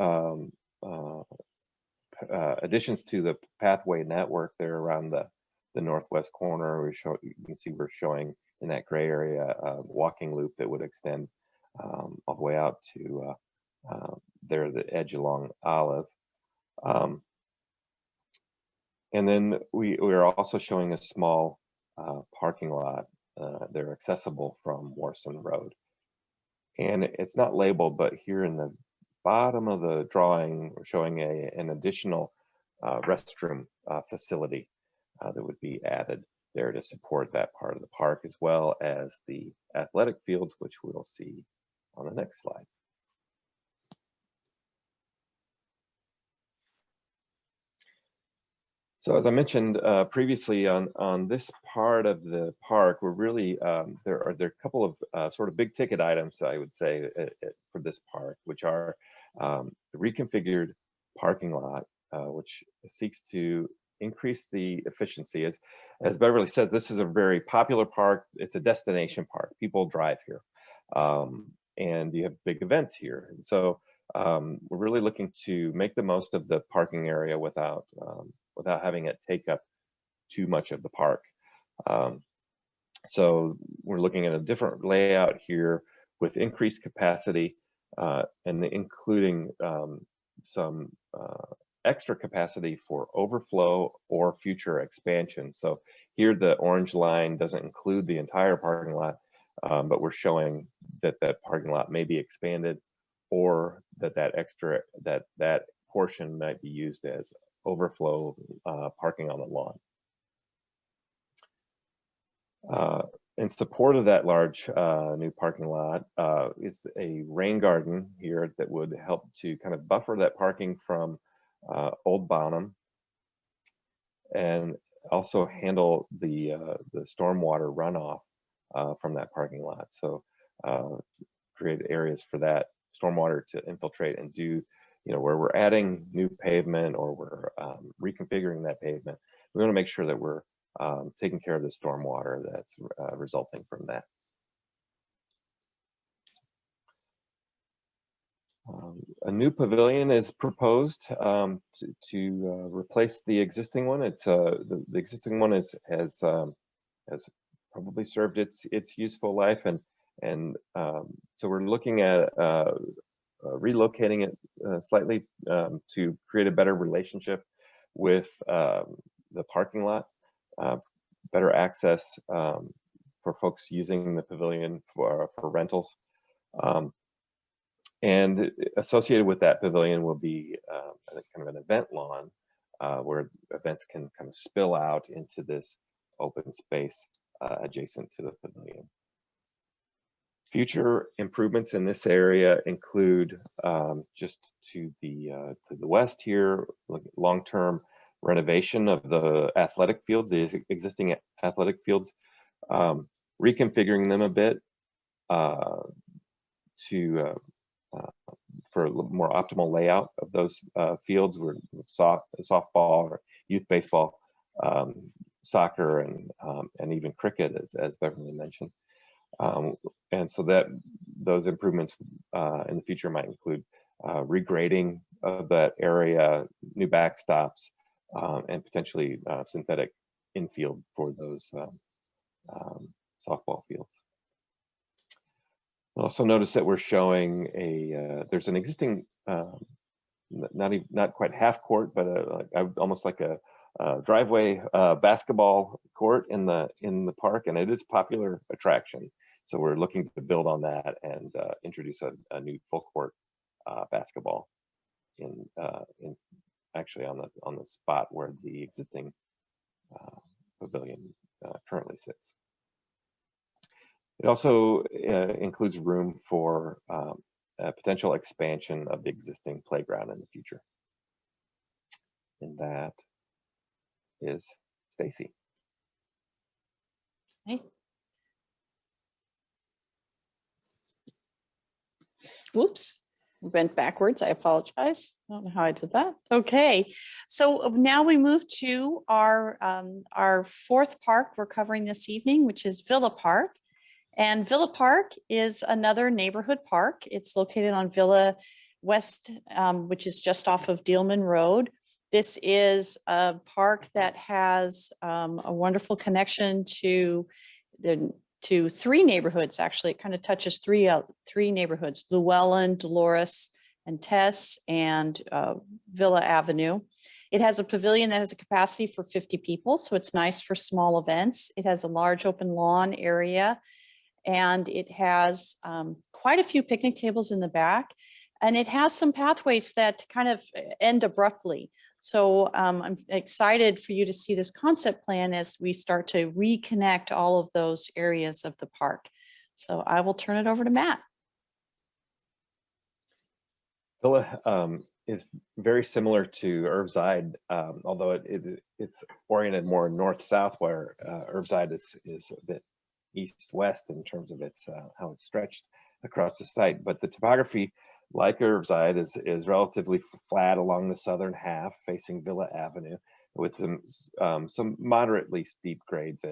additions to the pathway network there around the northwest corner. You can see we're showing in that gray area a walking loop that would extend all the way out to the edge along Olive. And then we are also showing a small parking lot. They're accessible from Warson Road. And it's not labeled, but here in the bottom of the drawing, we're showing an additional restroom facility that would be added there to support that part of the park, as well as the athletic fields, which we'll see on the next slide. So as I mentioned previously, on this part of the park, we're really there are a couple of sort of big ticket items, I would say, for this park, which are the reconfigured parking lot, which seeks to increase the efficiency. As Beverly says, this is a very popular park. It's a destination park. People drive here, and you have big events here. And so we're really looking to make the most of the parking area without having it take up too much of the park. So we're looking at a different layout here with increased capacity and including some extra capacity for overflow or future expansion. So here the orange line doesn't include the entire parking lot, but we're showing that that parking lot may be expanded, or that portion might be used as overflow parking on the lawn. In support of that large new parking lot is a rain garden here that would help to kind of buffer that parking from Old Bonham, and also handle the stormwater runoff from that parking lot. So create areas for that stormwater to infiltrate and do, where we're adding new pavement or we're reconfiguring that pavement, we want to make sure that we're taking care of the stormwater that's resulting from that. A new pavilion is proposed to replace the existing one. It's the existing one has probably served its useful life, and so we're looking at relocating it slightly to create a better relationship with the parking lot, better access for folks using the pavilion for rentals. And associated with that pavilion will be kind of an event lawn where events can kind of spill out into this open space adjacent to the pavilion. Future improvements in this area include just to the west here, long-term renovation of the athletic fields, the existing athletic fields, reconfiguring them a bit for a more optimal layout of those fields, where softball or youth baseball, soccer, and even cricket, as Beverly mentioned. And so that those improvements in the future might include regrading of that area, new backstops, and potentially synthetic infield for those softball fields. You'll also notice that we're showing there's an existing, not quite half court, but almost like a driveway basketball court in the park, and it is a popular attraction. So we're looking to build on that and introduce a new full court basketball in actually on the spot where the existing pavilion currently sits. It also includes room for a potential expansion of the existing playground in the future. And that is Stacy. Okay. Whoops, went backwards. I apologize. I don't know how I did that. Okay, so now we move to our fourth park we're covering this evening, which is Villa Park. And Villa Park is another neighborhood park. It's located on Villa West, which is just off of Dealman Road. This is a park that has a wonderful connection to three neighborhoods. Actually, it kind of touches three neighborhoods: Llewellyn, Dolores, and Tess, and Villa Avenue. It has a pavilion that has a capacity for 50 people, so it's nice for small events. It has a large open lawn area, and it has quite a few picnic tables in the back, and it has some pathways that kind of end abruptly. So I'm excited for you to see this concept plan as we start to reconnect all of those areas of the park. So I will turn it over to Matt. Villa is very similar to Herbside, although it's oriented more north-south, where Herbside is a bit east-west in terms of its how it's stretched across the site. But the topography, like Herbside, is relatively flat along the southern half, facing Villa Avenue, with some moderately steep grades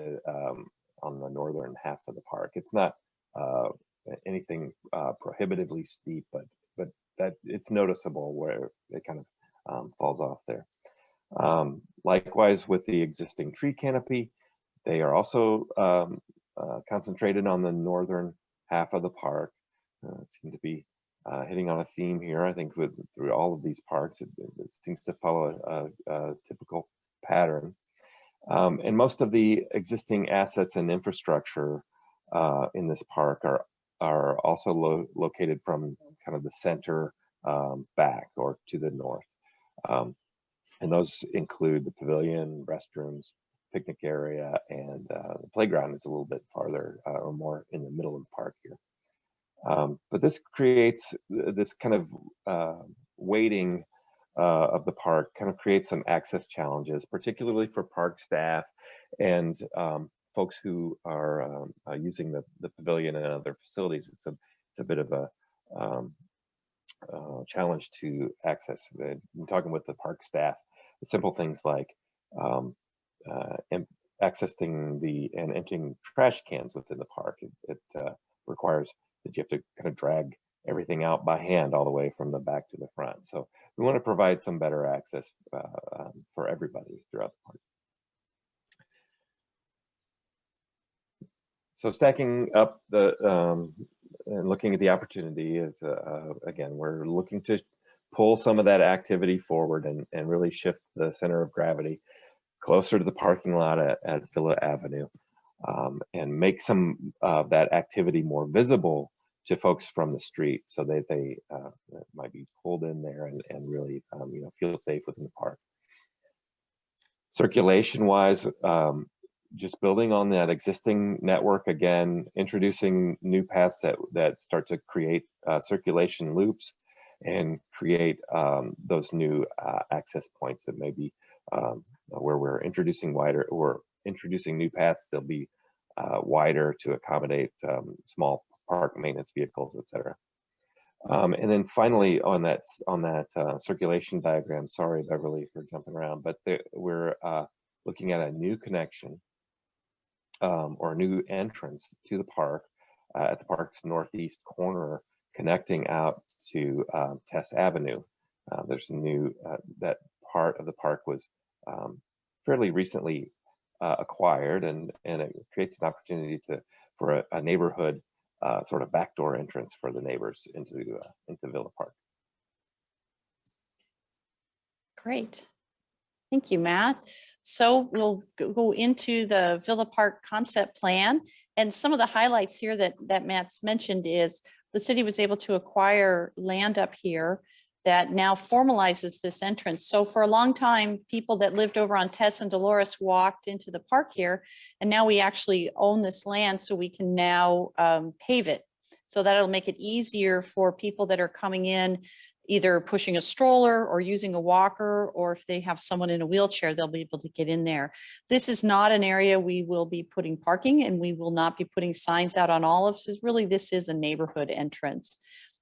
on the northern half of the park. It's not anything prohibitively steep, but that it's noticeable where it kind of falls off there. Likewise, with the existing tree canopy, they are also concentrated on the northern half of the park. Seem to be hitting on a theme here. I think through all of these parks, it seems to follow a typical pattern. And most of the existing assets and infrastructure in this park are also located from kind of the center back or to the north. And those include the pavilion, restrooms, picnic area, and the playground is a little bit farther or more in the middle of the park here. But this creates this kind of weighting of the park, kind of creates some access challenges, particularly for park staff and folks who are using the pavilion and other facilities. It's a bit of a challenge to access. I'm talking with the park staff, the simple things like accessing and emptying trash cans within the park. It requires that you have to kind of drag everything out by hand all the way from the back to the front. So we want to provide some better access for everybody throughout the park. So stacking up and looking at the opportunity is, again, we're looking to pull some of that activity forward and really shift the center of gravity closer to the parking lot at Villa Avenue, and make some of that activity more visible to folks from the street, so that they might be pulled in there and really feel safe within the park. Circulation wise, just building on that existing network, again, introducing new paths that start to create circulation loops and create those new access points that may be where we're introducing new paths. They'll be wider to accommodate small park maintenance vehicles, etc. And then finally, on that circulation diagram, sorry, Beverly, for jumping around, but we're looking at a new connection or a new entrance to the park at the park's northeast corner, connecting out to Tess Avenue. There's a new, that part of the park was fairly recently acquired, and it creates an opportunity for a neighborhood sort of backdoor entrance for the neighbors into Villa Park. Great. Thank you, Matt. So we'll go into the Villa Park concept plan, and some of the highlights here that Matt's mentioned is the city was able to acquire land up here that now formalizes this entrance. So for a long time, people that lived over on Tess and Dolores walked into the park here, and now we actually own this land, so we can now pave it. So that'll make it easier for people that are coming in, either pushing a stroller or using a walker, or if they have someone in a wheelchair, they'll be able to get in there. This is not an area we will be putting parking, and we will not be putting signs out on Olives. Really, this is a neighborhood entrance.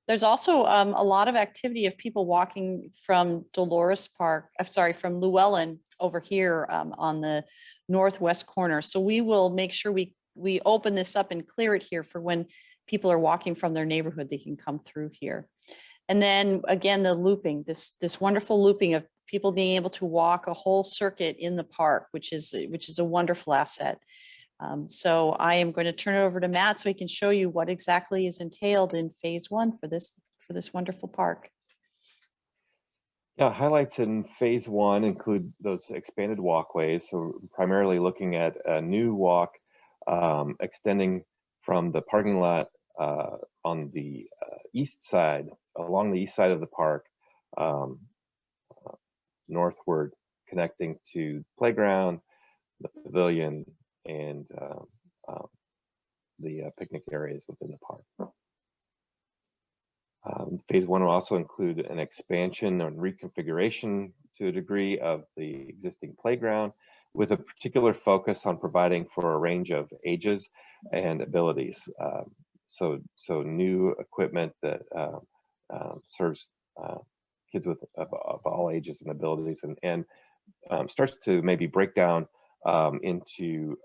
There's also a lot of activity of people walking from Dolores Park, from Llewellyn over here on the northwest corner. So we will make sure we open this up and clear it here for when people are walking from their neighborhood, they can come through here. And then again, the looping, this wonderful looping of people being able to walk a whole circuit in the park, which is a wonderful asset. So I am going to turn it over to Matt so he can show you what exactly is entailed in phase one for this wonderful park. Yeah, highlights in phase one include those expanded walkways. So primarily looking at a new walk extending from the parking lot on the east side, along the east side of the park, northward, connecting to playground, the pavilion, and the picnic areas within the park. Phase 1 will also include an expansion and reconfiguration to a degree of the existing playground, with a particular focus on providing for a range of ages and abilities. So new equipment that serves kids of all ages and abilities, and starts to maybe break down into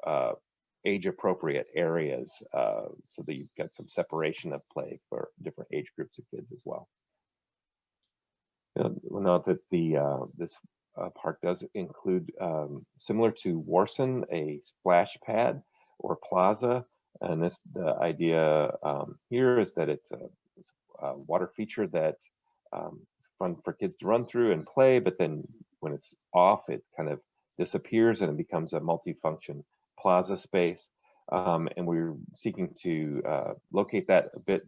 age-appropriate areas, so that you've got some separation of play for different age groups of kids as well. We'll note that this park does include, similar to Warson, a splash pad or plaza, and the idea here is that it's a water feature that is fun for kids to run through and play, but then when it's off, it kind of disappears and it becomes a multifunction plaza space. And we're seeking to locate that a bit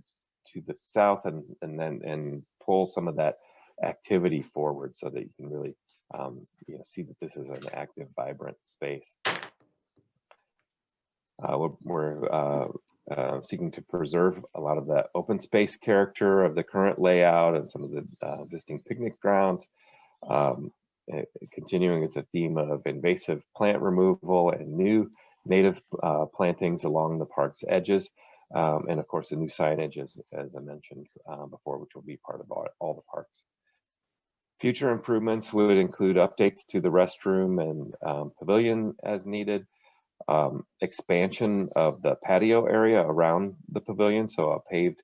to the south and pull some of that activity forward so that you can really see that this is an active, vibrant space. We're seeking to preserve a lot of that open space character of the current layout and some of the existing picnic grounds, continuing with the theme of invasive plant removal and new native plantings along the park's edges, and of course the new signage, as I mentioned before, which will be part of all the parks. Future improvements would include updates to the restroom and pavilion as needed, expansion of the patio area around the pavilion, so a paved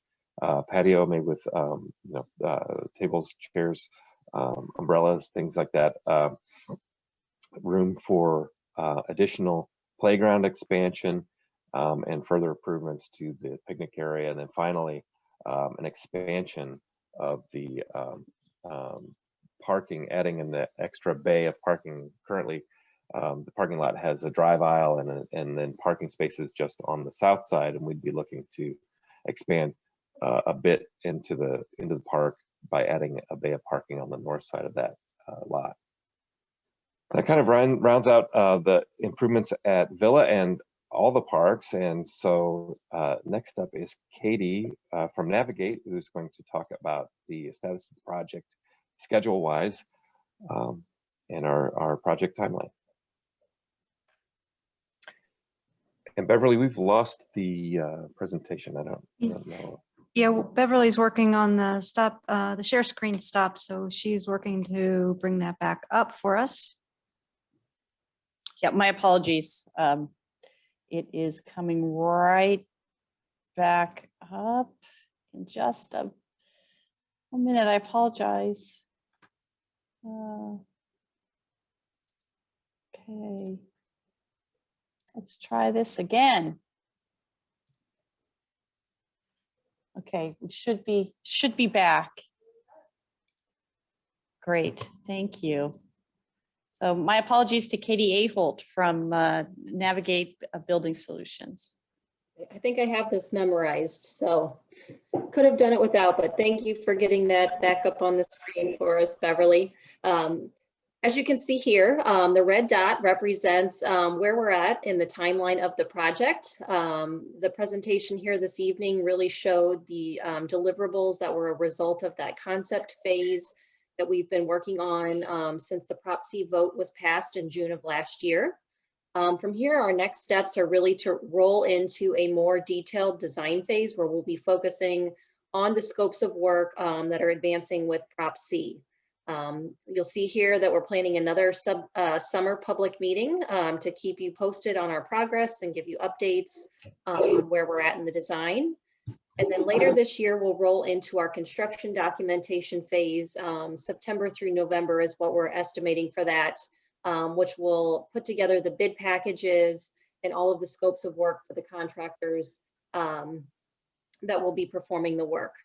patio made with tables, chairs, umbrellas, things like that. Room for additional playground expansion and further improvements to the picnic area, and then finally an expansion of the parking, adding in the extra bay of parking. Currently, the parking lot has a drive aisle and then parking spaces just on the south side, and we'd be looking to expand a bit into the park by adding a bay of parking on the north side of that lot. That kind of rounds out the improvements at Villa and all the parks. And so next up is Katie from Navigate, who's going to talk about the status of the project schedule-wise and our project timeline. And Beverly, we've lost the presentation. I don't know. Yeah, well, Beverly's working on the share screen stop, so she's working to bring that back up for us. Yeah, my apologies. It is coming right back up in just a minute. I apologize. Okay, let's try this again. Okay, we should be back. Great, thank you. So my apologies to Katie Aholt from Navigate Building Solutions. I think I have this memorized, so could have done it without, but thank you for getting that back up on the screen for us, Beverly. As you can see here, the red dot represents where we're at in the timeline of the project. The presentation here this evening really showed the deliverables that were a result of that concept phase that we've been working on since the Prop C vote was passed in June of last year. From here, our next steps are really to roll into a more detailed design phase where we'll be focusing on the scopes of work that are advancing with Prop C. You'll see here that we're planning another summer public meeting to keep you posted on our progress and give you updates on where we're at in the design. And then later this year, we'll roll into our construction documentation phase. September through November is what we're estimating for that, which will put together the bid packages and all of the scopes of work for the contractors that will be performing the work.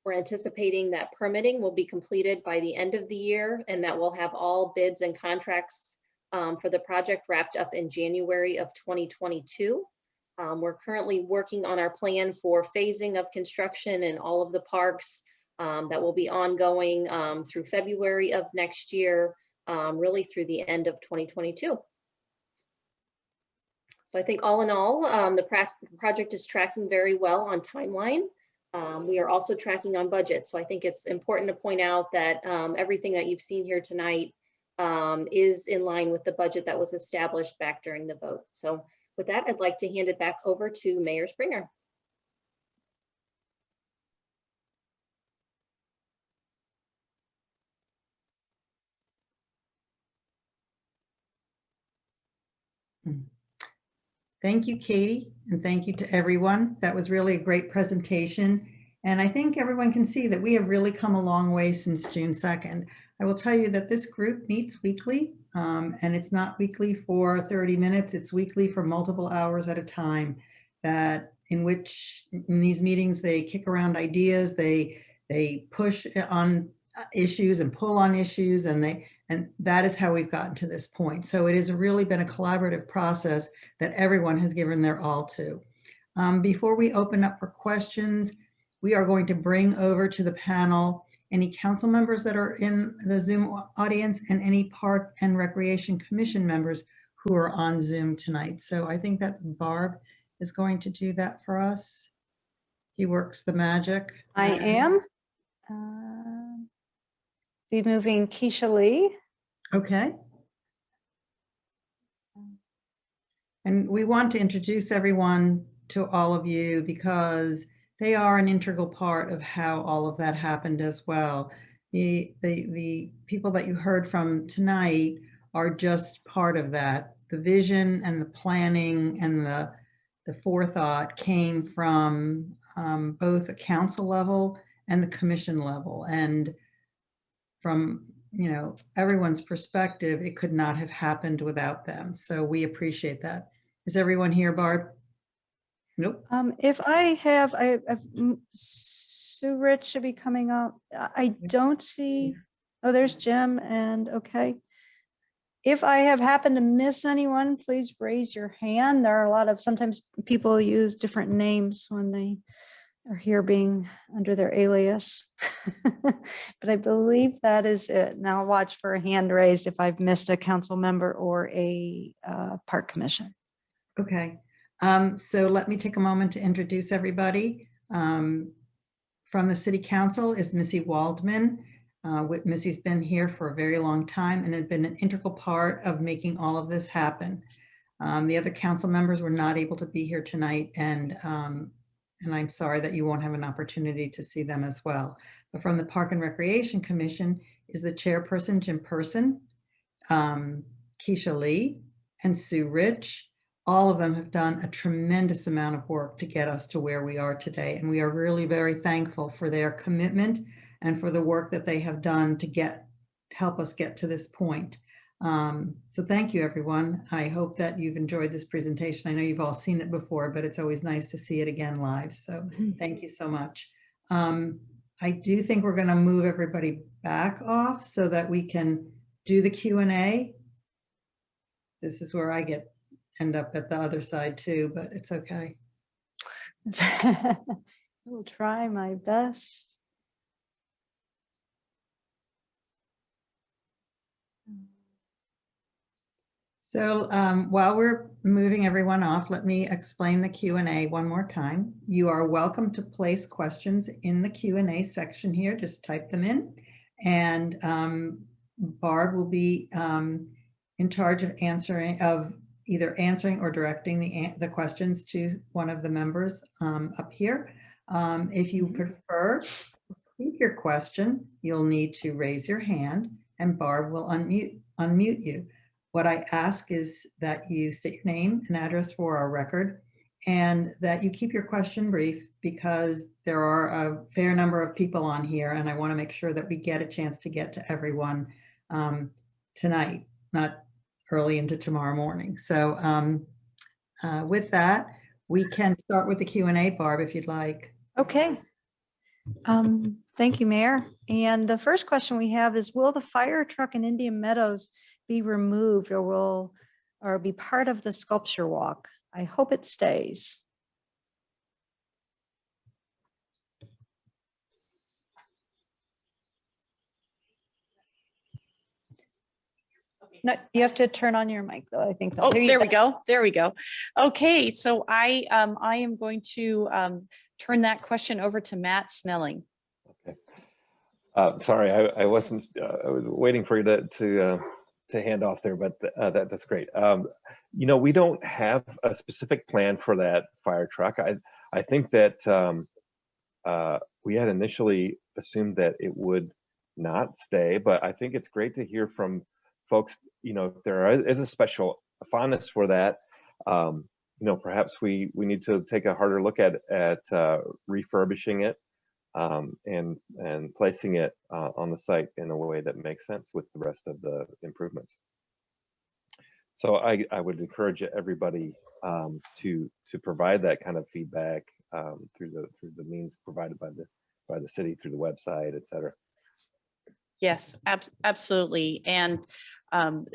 We're anticipating that permitting will be completed by the end of the year and that we'll have all bids and contracts for the project wrapped up in January of 2022. We're currently working on our plan for phasing of construction in all of the parks that will be ongoing through February of next year, really through the end of 2022. So I think all in all, the project is tracking very well on timeline. We are also tracking on budget. So I think it's important to point out that everything that you've seen here tonight is in line with the budget that was established back during the vote. So with that, I'd like to hand it back over to Mayor Springer. Thank you, Katie, and thank you to everyone. That was really a great presentation. And I think everyone can see that we have really come a long way since June 2nd. I will tell you that this group meets weekly, and it's not weekly for 30 minutes. It's weekly for multiple hours at a time, that in which in these meetings, they kick around ideas, they push on issues and pull on issues, and that is how we've gotten to this point. So it has really been a collaborative process that everyone has given their all to. Before we open up for questions, we are going to bring over to the panel any council members that are in the Zoom audience and any Park and Recreation Commission members who are on Zoom tonight. So I think that Barb is going to do that for us. He works the magic. I am. Be moving Keisha Lee. Okay. And we want to introduce everyone to all of you because they are an integral part of how all of that happened as well. The people that you heard from tonight are just part of that. The vision and the planning and the forethought came from both the council level and the commission level. And from everyone's perspective, it could not have happened without them. So we appreciate that. Is everyone here, Barb? Nope. If I have Sue Rich should be coming up. I don't see, oh, there's Jim and okay. If I have happened to miss anyone, please raise your hand. There are sometimes people use different names when they are here being under their alias. But I believe that is it. Now watch for a hand raised if I've missed a council member or a park commission. Okay. So let me take a moment to introduce everybody. From the City Council is Missy Waldman. Missy's been here for a very long time and has been an integral part of making all of this happen. The other council members were not able to be here tonight, and I'm sorry that you won't have an opportunity to see them as well. But from the Park and Recreation Commission is the chairperson, Jim Person, Keisha Lee, and Sue Rich. All of them have done a tremendous amount of work to get us to where we are today. And we are really very thankful for their commitment and for the work that they have done to help us get to this point. So thank you, everyone. I hope that you've enjoyed this presentation. I know you've all seen it before, but it's always nice to see it again live. So thank you so much. I do think we're going to move everybody back off so that we can do the Q&A. This is where I end up at the other side too, but it's okay. I will try my best. So while we're moving everyone off, let me explain the Q&A one more time. You are welcome to place questions in the Q&A section here. Just type them in, and Barb will be in charge of either answering or directing the questions to one of the members up here. If you prefer to repeat your question, you'll need to raise your hand and Barb will unmute you. What I ask is that you state your name and address for our record, and that you keep your question brief because there are a fair number of people on here and I want to make sure that we get a chance to get to everyone tonight, not early into tomorrow morning. So with that, we can start with the Q&A, Barb, if you'd like. Okay. Thank you, Mayor. And the first question we have is, will the fire truck in Indian Meadows be removed or be part of the sculpture walk? I hope it stays. No, you have to turn on your mic though, I think. Oh, there we go. There we go. Okay, so I am going to turn that question over to Matt Snelling. Okay. Sorry, I wasn't. I was waiting for you to hand off there, but that's great. You know, we don't have a specific plan for that fire truck. I think that we had initially assumed that it would not stay, but I think it's great to hear from folks. You know, if there is a special fondness for that. You know, perhaps we need to take a harder look at refurbishing it. And placing it on the site in a way that makes sense with the rest of the improvements. So I would encourage everybody to provide that kind of feedback through the means provided by the city, through the website, et cetera. Yes, absolutely. And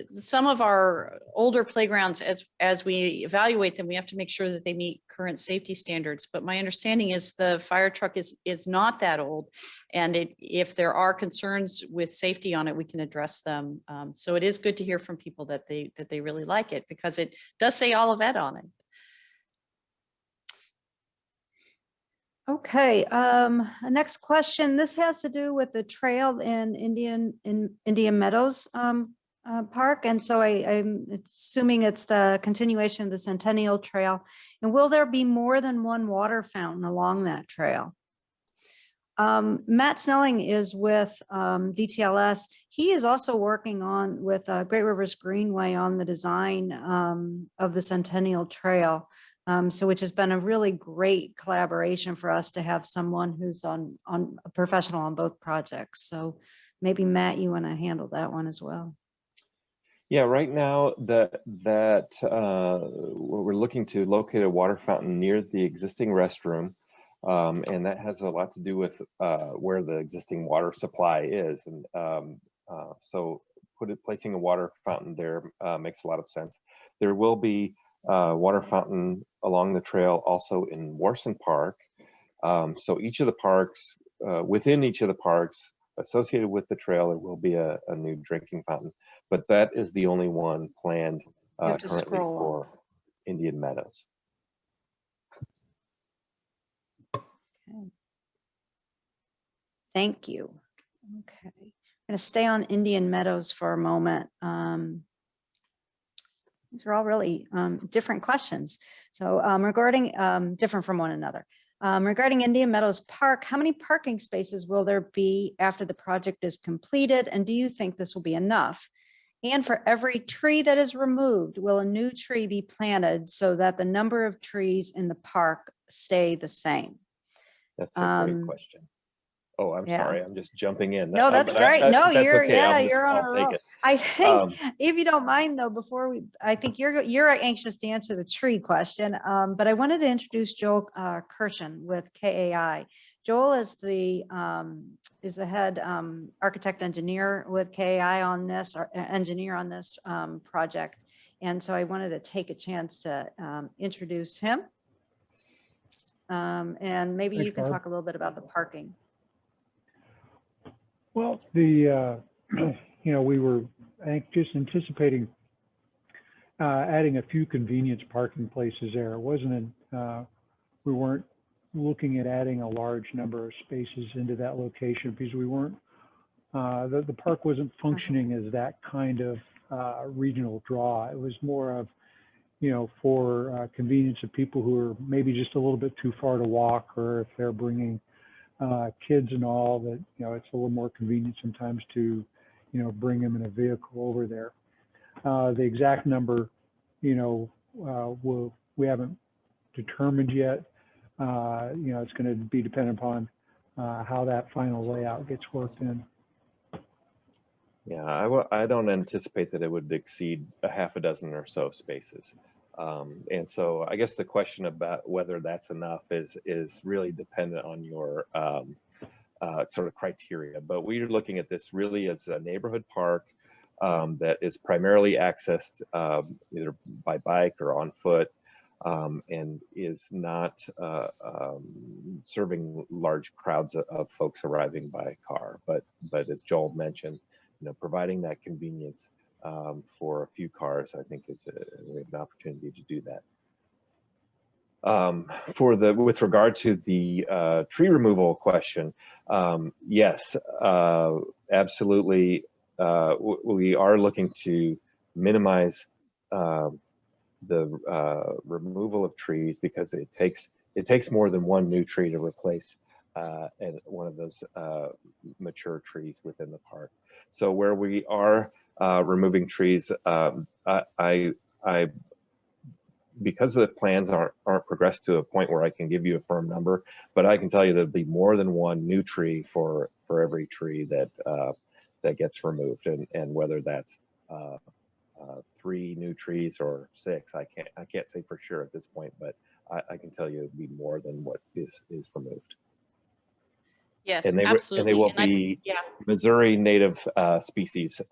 some of our older playgrounds, as we evaluate them, we have to make sure that they meet current safety standards. But my understanding is the fire truck is not that old. And if there are concerns with safety on it, we can address them. So it is good to hear from people that they really like it, because it does say Olivet on it. Okay, next question. This has to do with the trail in Indian Meadows Park. And so I'm assuming it's the continuation of the Centennial Trail. And will there be more than one water fountain along that trail? Matt Snelling is with DTLS. He is also working with Great Rivers Greenway on the design of the Centennial Trail. So which has been a really great collaboration for us to have someone who's on a professional on both projects. So maybe Matt, you want to handle that one as well. Yeah, right now we're looking to locate a water fountain near the existing restroom. And that has a lot to do with where the existing water supply is. And so placing a water fountain there makes a lot of sense. There will be water fountain along the trail also in Warson Park. So each of the parks, within each of the parks associated with the trail, there will be a new drinking fountain, but that is the only one planned currently for Indian Meadows. Okay. Thank you. Okay, I'm going to stay on Indian Meadows for a moment. These are all really different questions. So regarding different from one another. Regarding Indian Meadows Park, how many parking spaces will there be after the project is completed? And do you think this will be enough? And for every tree that is removed, will a new tree be planted so that the number of trees in the park stay the same? That's a great question. Oh, I'm sorry. I'm just jumping in. No, that's great. No, you're okay. you're on a roll. It. I think if you don't mind though, I think you're anxious to answer the tree question. But I wanted to introduce Joel Kirshen with KAI. Joel is the head architect engineer with KAI on this, or engineer on this project. And so I wanted to take a chance to introduce him. And maybe you can talk a little bit about the parking. Well, we were just anticipating adding a few convenience parking places there. It wasn't, we weren't looking at adding a large number of spaces into that location because we weren't, the park wasn't functioning as that kind of regional draw. It was more of, for convenience of people who are maybe just a little bit too far to walk, or if they're bringing kids and all, that it's a little more convenient sometimes to bring them in a vehicle over there. The exact number we haven't determined yet. It's going to be dependent upon how that final layout gets worked in. Yeah, I don't anticipate that it would exceed a half a dozen or so spaces. And so I guess the question about whether that's enough is really dependent on your sort of criteria. But we're looking at this really as a neighborhood park that is primarily accessed either by bike or on foot, and is not serving large crowds of folks arriving by car. But as Joel mentioned, providing that convenience for a few cars, I think we have an opportunity to do that. with regard to the tree removal question, yes, absolutely. We are looking to minimize the removal of trees because it takes more than one new tree to replace and one of those mature trees within the park. So where we are removing trees, I because the plans aren't progressed to a point where I can give you a firm number, but I can tell you there'll be more than one new tree for every tree that that gets removed, and whether that's 3 new trees or 6, I can't say for sure at this point, but I can tell you it'd be more than what is removed. Yes, And they absolutely. will And I- be Yeah. Missouri native species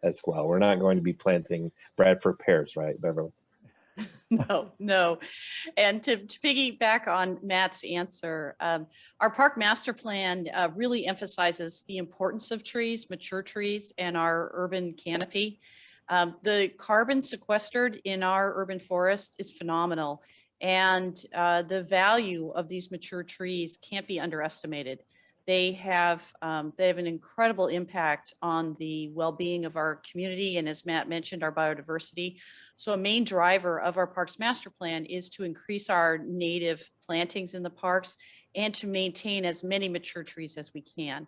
as well. We're not going to be planting Bradford pears, right, Beverly? No, no. And to piggyback on Matt's answer, our park master plan really emphasizes the importance of trees, mature trees, and our urban canopy. The carbon sequestered in our urban forest is phenomenal. And the value of these mature trees can't be underestimated. They have an incredible impact on the well-being of our community, and as Matt mentioned, our biodiversity. So a main driver of our Parks Master Plan is to increase our native plantings in the parks and to maintain as many mature trees as we can.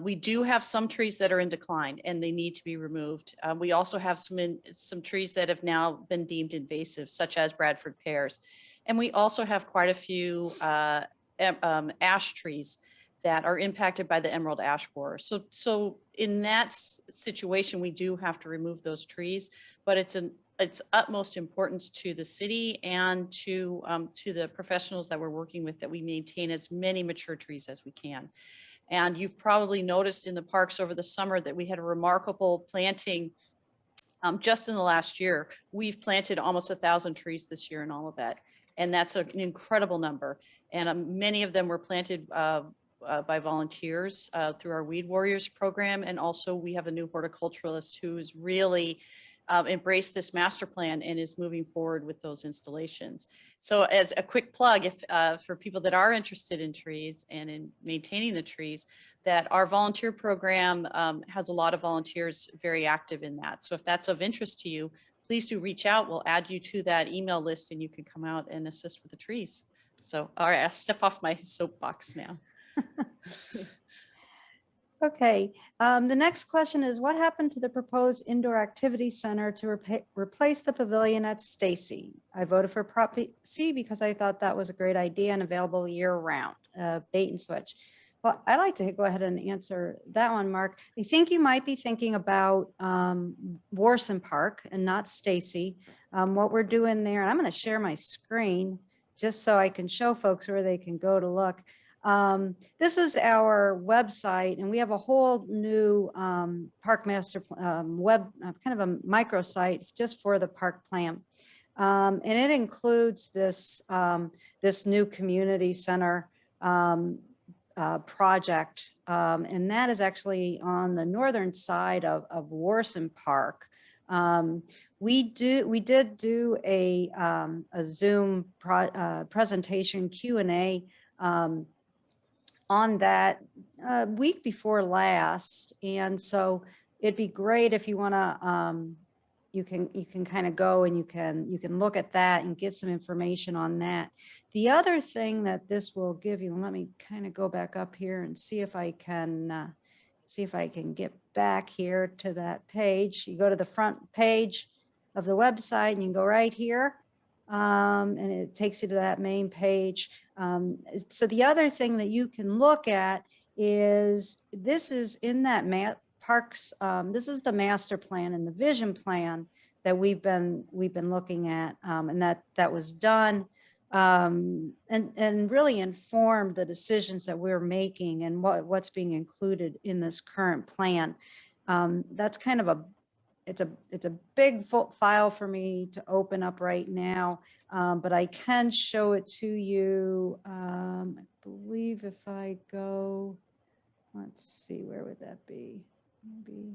We do have some trees that are in decline and they need to be removed. We also have some trees that have now been deemed invasive, such as Bradford pears. And we also have quite a few ash trees that are impacted by the emerald ash borer. So in that situation, we do have to remove those trees, but it's utmost importance to the city and to the professionals that we're working with that we maintain as many mature trees as we can. And you've probably noticed in the parks over the summer that we had a remarkable planting just in the last year. We've planted almost 1,000 trees this year and all of that. And that's an incredible number. And many of them were planted by volunteers through our Weed Warriors program. And also we have a new horticulturalist who's really embraced this master plan and is moving forward with those installations. So as a quick plug, if for people that are interested in trees and in maintaining the trees, that our volunteer program has a lot of volunteers very active in that. So if that's of interest to you, please do reach out. We'll add you to that email list and you can come out and assist with the trees. So, all right, I'll step off my soapbox now. Okay, the next question is, what happened to the proposed indoor activity center to replace the pavilion at Stacy? I voted for Prop C because I thought that was a great idea and available year round, bait and switch. Well, I'd like to go ahead and answer that one, Mark. I think you might be thinking about Warson Park and not Stacy. What we're doing there, and I'm going to share my screen just so I can show folks where they can go to look. This is our website, and we have a whole new park master web, kind of a microsite just for the park plan. And it includes this, this new community center project. And that is actually on the northern side of Warson Park. We did do a Zoom presentation Q&A on that week before last. And so it'd be great if you want to, you can kind of go and you can look at that and get some information on that. The other thing that this will give you, let me kind of go back up here and see if I can get back here to that page. You go to the front page of the website and you can go right here. And it takes you to that main page. So the other thing that you can look at is, this is in that parks. This is the master plan and the vision plan that we've been looking at, and that was done and really informed the decisions that we're making and what's being included in this current plan. That's kind of it's a big file for me to open up right now, but I can show it to you. I believe if I go, let's see, where would that be? Maybe,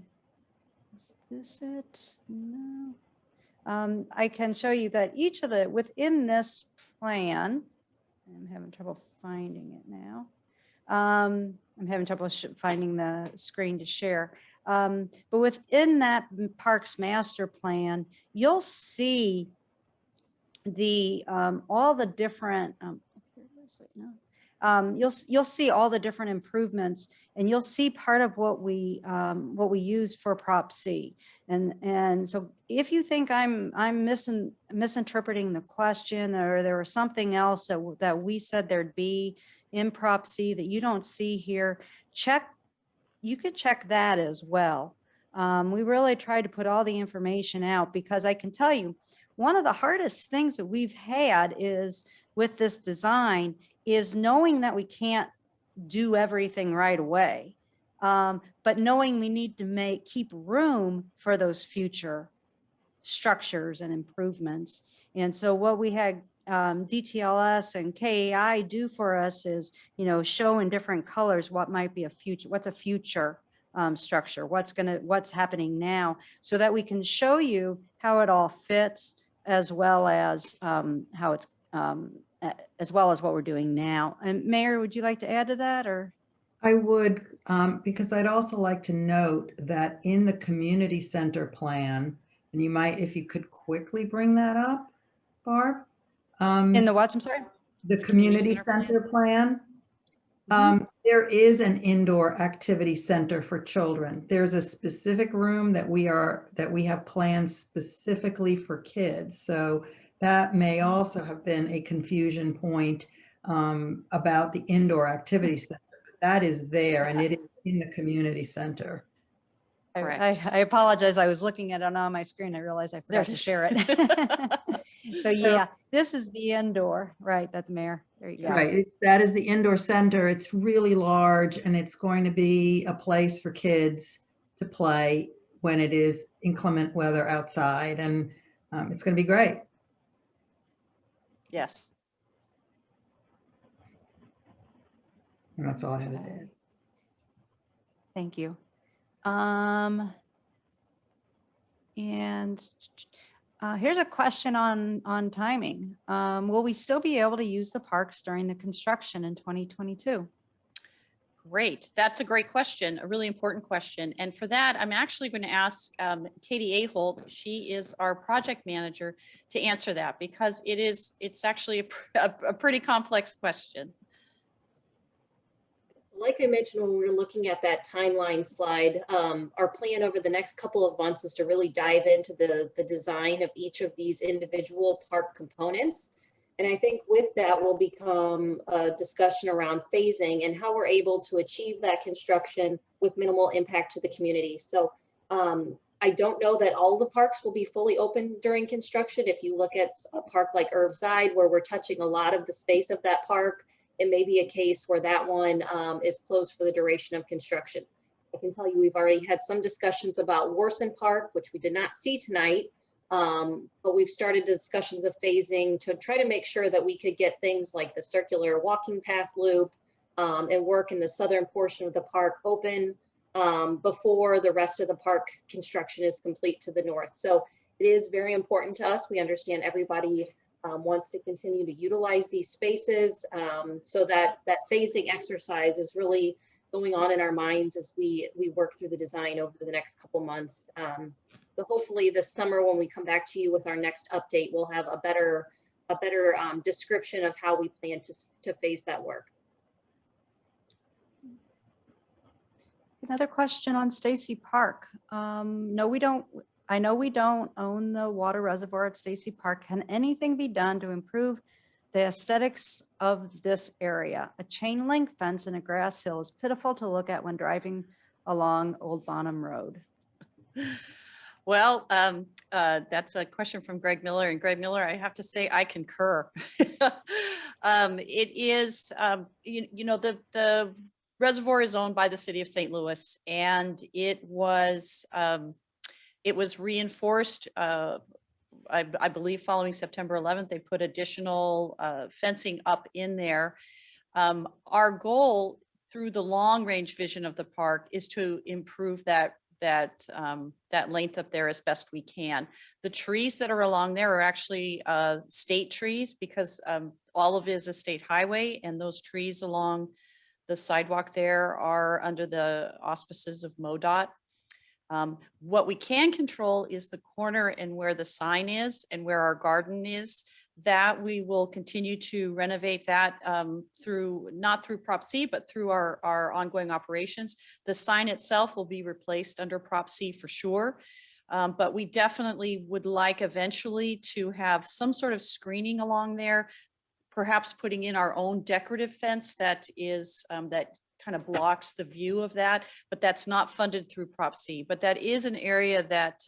is this it? No. I can show you that each of within this plan, I'm having trouble finding it now. I'm having trouble finding the screen to share. But within that Parks Master Plan, you'll see all the different, you'll see all the different improvements, and you'll see part of what we use for Prop C. And so if you think I'm misinterpreting the question, or there was something else that we said there'd be in Prop C that you don't see here, you could check that as well. We really tried to put all the information out, because I can tell you, one of the hardest things that we've had is with this design is knowing that we can't do everything right away. But knowing we need to keep room for those future structures and improvements. And so what we had DTLS and KAI do for us is, show in different colors what might be what's a future structure, what's happening now, so that we can show you how it all fits, as well as how it's as well as what we're doing now. And Mayor, would you like to add to that, or? I would, because I'd also like to note that in the community center plan, and you might, if you could quickly bring that up, Barb. In the what, I'm sorry? The community center plan. There is an indoor activity center for children. There's a specific room that we have planned specifically for kids. So that may also have been a confusion point about the indoor activity center. That is there, and it is in the community center. I apologize. I was looking at it on my screen. I realized I forgot to share it. So yeah, this is the indoor, right? That's the Mayor. There you go. Right. That is the indoor center. It's really large, and it's going to be a place for kids to play when it is inclement weather outside. And it's going to be great. Yes. And that's all I had to add. Thank you. And here's a question on timing. Will we still be able to use the parks during the construction in 2022? Great. That's a great question, a really important question. And for that, I'm actually going to ask Katie Ahold. She is our project manager, to answer that, because it's actually a pretty complex question. Like I mentioned when we were looking at that timeline slide, our plan over the next couple of months is to really dive into the design of each of these individual park components. And I think with that will become a discussion around phasing and how we're able to achieve that construction with minimal impact to the community. So I don't know that all the parks will be fully open during construction. If you look at a park like Irveside, where we're touching a lot of the space of that park, it may be a case where that one is closed for the duration of construction. I can tell you we've already had some discussions about Warson Park, which we did not see tonight, but we've started discussions of phasing to try to make sure that we could get things like the circular walking path loop and work in the southern portion of the park open before the rest of the park construction is complete to the north. So it is very important to us. We understand everybody wants to continue to utilize these spaces, so that phasing exercise is really going on in our minds as we work through the design over the next couple months. So hopefully this summer, when we come back to you with our next update, we'll have a better description of how we plan to phase that work. Another question on Stacy Park. No, we don't. I know we don't own the water reservoir at Stacy Park. Can anything be done to improve the aesthetics of this area? A chain link fence and a grass hill is pitiful to look at when driving along Old Bonham Road. Well, that's a question from Greg Miller, and Greg Miller, I have to say, I concur. It is, the reservoir is owned by the city of St. Louis, and it was reinforced, I believe following September 11th, they put additional fencing up in there. Our goal through the long range vision of the park is to improve that that length up there as best we can. The trees that are along there are actually state trees because Olive is a state highway, and those trees along the sidewalk there are under the auspices of MoDOT. What we can control is the corner and where the sign is and where our garden is. That we will continue to renovate that not through Prop C, but through our ongoing operations. The sign itself will be replaced under Prop C for sure. But we definitely would like eventually to have some sort of screening along there, perhaps putting in our own decorative fence that is that kind of blocks the view of that, but that's not funded through Prop C. But that is an area that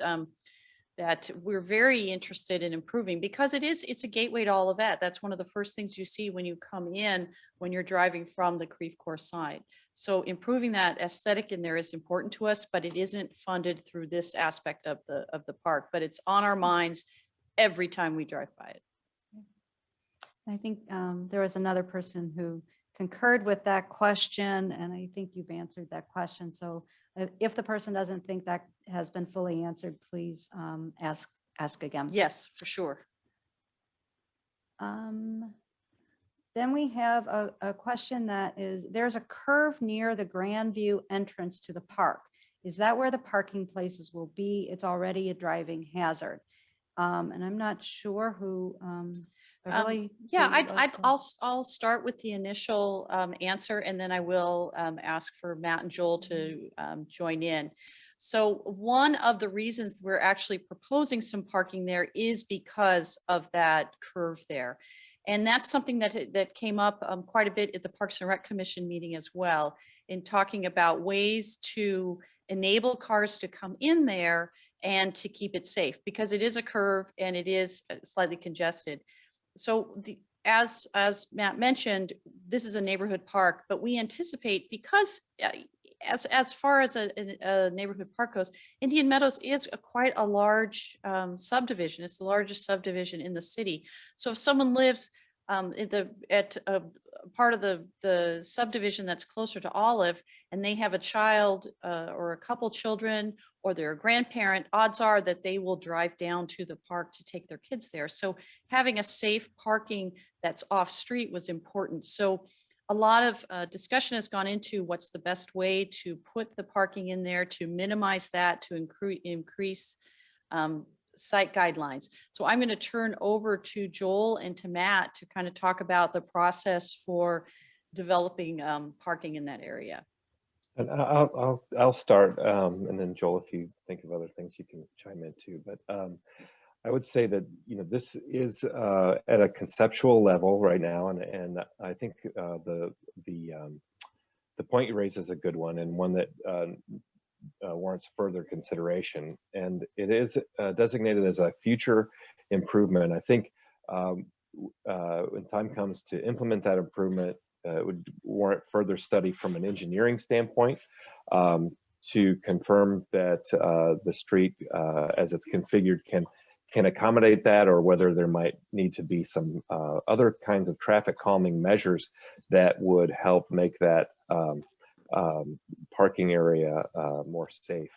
that we're very interested in improving because it's a gateway to Olivet. That's one of the first things you see when you come in, when you're driving from the Creve Coeur side. So improving that aesthetic in there is important to us, but it isn't funded through this aspect of the park, but it's on our minds every time we drive by it. I think there was another person who concurred with that question, and I think you've answered that question. So if the person doesn't think that has been fully answered, please ask again. Yes, for sure. Then we have a question that is, there's a curve near the Grandview entrance to the park. Is that where the parking places will be? It's already a driving hazard. And I'm not sure who. Yeah, I'll start with the initial answer, and then I will ask for Matt and Joel to join in. So one of the reasons we're actually proposing some parking there is because of that curve there. And that's something that came up quite a bit at the Parks and Rec Commission meeting as well, in talking about ways to enable cars to come in there and to keep it safe, because it is a curve and it is slightly congested. So as Matt mentioned, this is a neighborhood park, but we anticipate, because as far as a neighborhood park goes, Indian Meadows is quite a large subdivision. It's the largest subdivision in the city. So if someone lives at a part of the subdivision that's closer to Olive, and they have a child or a couple children, or they're a grandparent, odds are that they will drive down to the park to take their kids there. So having a safe parking that's off street was important. So a lot of discussion has gone into what's the best way to put the parking in there to minimize that, to increase site guidelines. So I'm going to turn over to Joel and to Matt to kind of talk about the process for developing parking in that area. And I'll start, and then Joel, if you think of other things, you can chime in too. But I would say that, you know, this is at a conceptual level right now, and I think the point you raise is a good one, and one that warrants further consideration. And it is designated as a future improvement. I think when time comes to implement that improvement, it would warrant further study from an engineering standpoint to confirm that the street as it's configured can accommodate that, or whether there might need to be some other kinds of traffic calming measures that would help make that parking area more safe.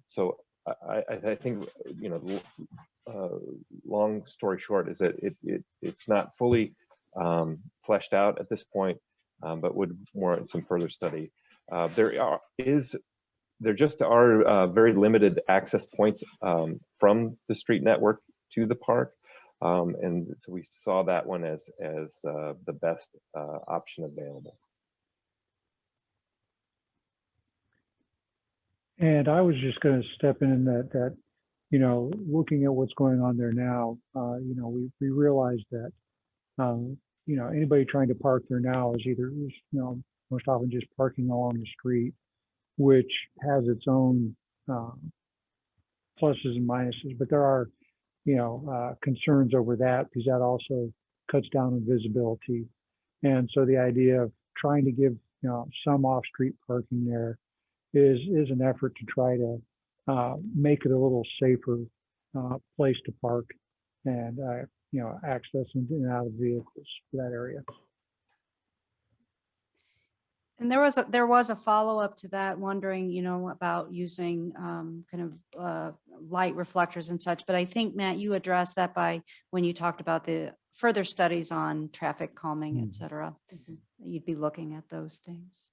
So I think, you know, long story short is that it's not fully fleshed out at this point, but would warrant some further study. There just are very limited access points from the street network to the park, and so we saw that one as the best option available. And I was just going to step in that, you know, looking at what's going on there now, you know, we realized that, you know, anybody trying to park there now is either, you know, most often just parking along the street, which has its own pluses and minuses. But there are, you know, concerns over that, because that also cuts down on visibility. And so the idea of trying to give, you know, some off-street parking there is an effort to try to make it a little safer place to park and you know, access in and out of vehicles for that area. And there was a follow-up to that, wondering, about using kind of light reflectors and such. But I think, Matt, you addressed that when you talked about the further studies on traffic calming, et cetera. You'd be looking at those things.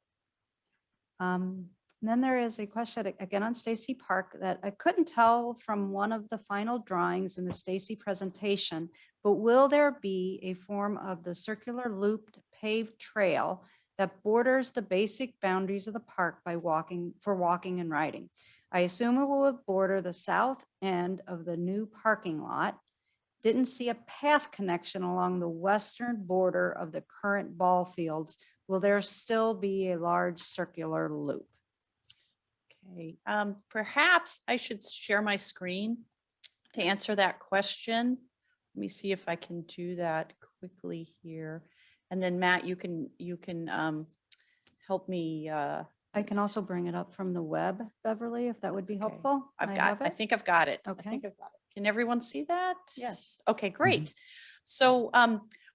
And then there is a question again on Stacy Park that I couldn't tell from one of the final drawings in the Stacy presentation, but will there be a form of the circular looped paved trail that borders the basic boundaries of the park for walking and riding? I assume it will border the south end of the new parking lot. Didn't see a path connection along the western border of the current ball fields. Will there still be a large circular loop? Okay, perhaps I should share my screen to answer that question. Let me see if I can do that quickly here. And then Matt, you can help me. I can also bring it up from the web, Beverly, if that would be Okay. helpful. I have think I've got it. Okay. I think I've got it. Can everyone see that? Yes. Okay, great. So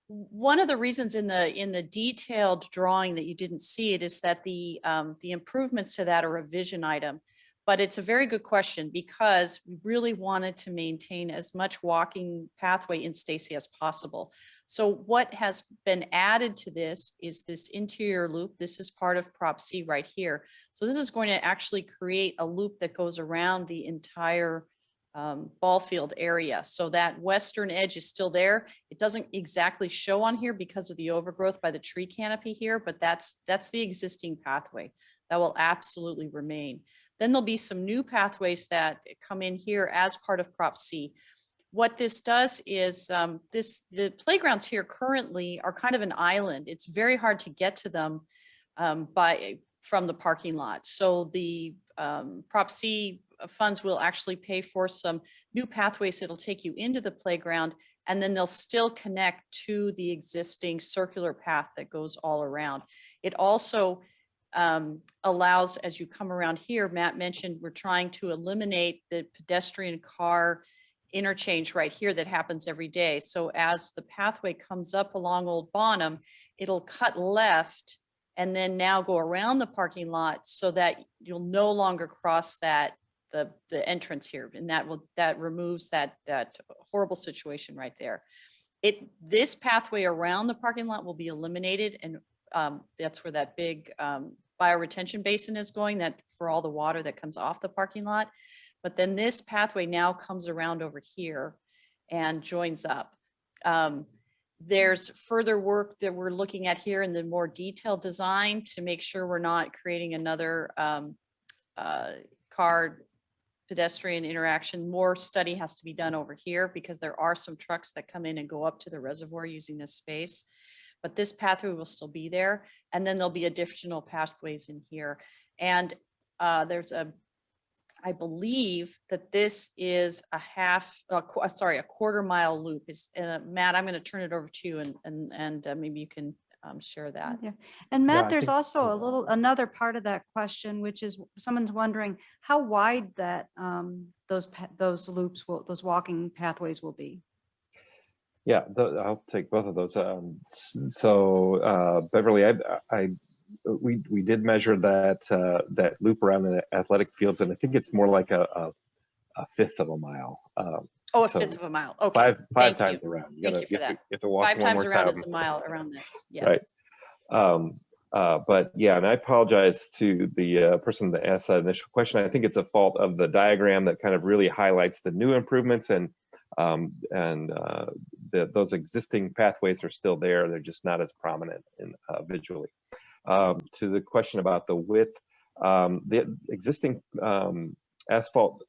one of the reasons in the detailed drawing that you didn't see it is that the improvements to that are a vision item. But it's a very good question because we really wanted to maintain as much walking pathway in Stacy as possible. So what has been added to this is this interior loop. This is part of Prop C right here. So this is going to actually create a loop that goes around the entire ball field area. So that western edge is still there. It doesn't exactly show on here because of the overgrowth by the tree canopy here, but that's the existing pathway that will absolutely remain. Then there'll be some new pathways that come in here as part of Prop C. What this does is the playgrounds here currently are kind of an island. It's very hard to get to them from the parking lot. So the Prop C funds will actually pay for some new pathways that'll take you into the playground, and then they'll still connect to the existing circular path that goes all around. It also allows, as you come around here, Matt mentioned, we're trying to eliminate the pedestrian car interchange right here that happens every day. So as the pathway comes up along Old Bonham, it'll cut left and then now go around the parking lot so that you'll no longer cross the entrance here, and that removes that horrible situation right there. This pathway around the parking lot will be eliminated, and that's where that big bioretention basin is going, that for all the water that comes off the parking lot. But then this pathway now comes around over here and joins up. There's further work that we're looking at here in the more detailed design to make sure we're not creating another car pedestrian interaction. More study has to be done over here because there are some trucks that come in and go up to the reservoir using this space. But this pathway will still be there. And then there'll be additional pathways in here. And I believe that this is a quarter mile loop. Matt, I'm going to turn it over to you and maybe you can share that. Yeah. And Matt, I there's think- also another part of that question, which is someone's wondering how wide that those loops those walking pathways will be. Yeah, I'll take both of those. So Beverly, we did measure that loop around the athletic fields, and I think it's more like a fifth of a mile. Oh, a So fifth of a mile. Okay. Five Thank times you. around. Thank you for have that. to walk 5 one times more around time. is a mile around this. Yes. Right. But yeah, and I apologize to the person that asked that initial question. I think it's a fault of the diagram that kind of really highlights the new improvements, and those existing pathways are still there. They're just not as prominent visually. To the question about the width, the existing asphalt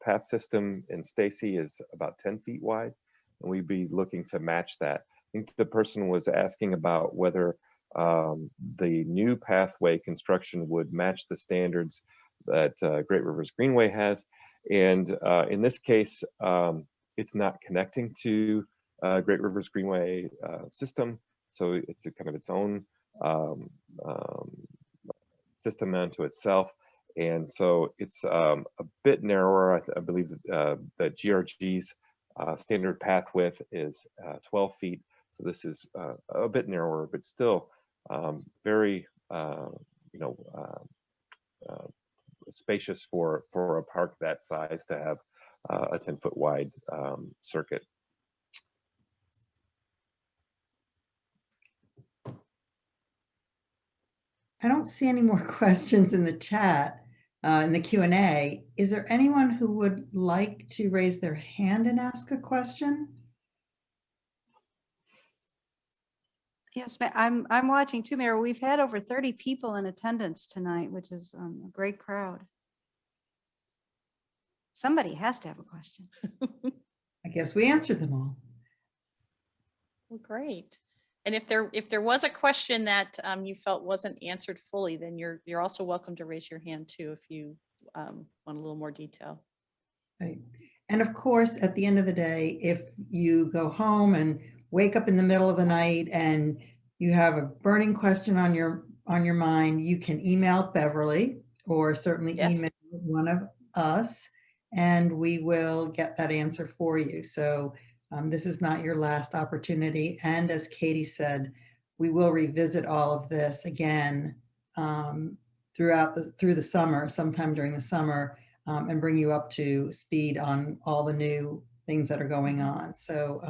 path system in Stacy is about 10 feet wide, and we'd be looking to match that. I think the person was asking about whether the new pathway construction would match the standards that Great Rivers Greenway has. And in this case, it's not connecting to Great Rivers Greenway system. So it's a kind of its own system unto itself. And so it's a bit narrower. I believe that GRG's standard path width is 12 feet. So this is a bit narrower, but still very, spacious for a park that size to have a 10-foot wide circuit. I don't see any more questions in the chat, in the Q&A. Is there anyone who would like to raise their hand and ask a question? Yes, I'm watching too, Mayor. We've had over 30 people in attendance tonight, which is a great crowd. Somebody has to have a question. I guess we answered them all. Well, great. And if there was a question that you felt wasn't answered fully, then you're also welcome to raise your hand too if you want a little more detail. Right. And of course, at the end of the day, if you go home and wake up in the middle of the night and you have a burning question on your mind, you can email Beverly or certainly Yes. email one of us, and we will get that answer for you. So this is not your last opportunity. And as Katie said, we will revisit all of this again through the summer, sometime during the summer, and bring you up to speed on all the new things that are going on. So,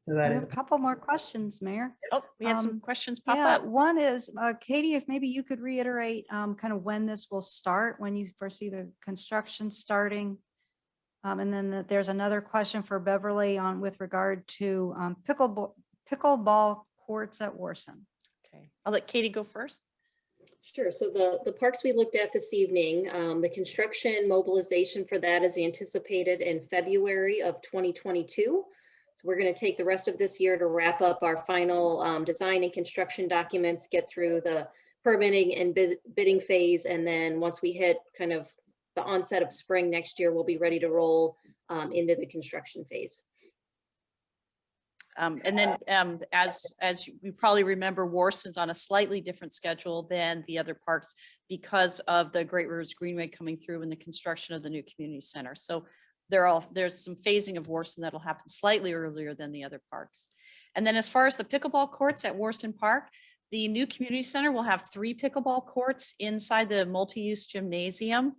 so that I is have a couple more questions, Mayor. Oh, we had some questions pop Yeah, up. one is, Katie, if maybe you could reiterate kind of when this will start, when you foresee the construction starting. And then there's another question for Beverly on with regard to pickleball courts at Warson. Okay, I'll let Katie go first. Sure. So the parks we looked at this evening, the construction mobilization for that is anticipated in February of 2022. So we're going to take the rest of this year to wrap up our final design and construction documents, get through the permitting and bidding phase. And then once we hit kind of the onset of spring next year, we'll be ready to roll into the construction phase. And then as you probably remember, Warson's on a slightly different schedule than the other parks because of the Great Rivers Greenway coming through and the construction of the new community center. So there's some phasing of Warson that'll happen slightly earlier than the other parks. And then as far as the pickleball courts at Warson Park, the new community center will have 3 pickleball courts inside the multi-use gymnasium.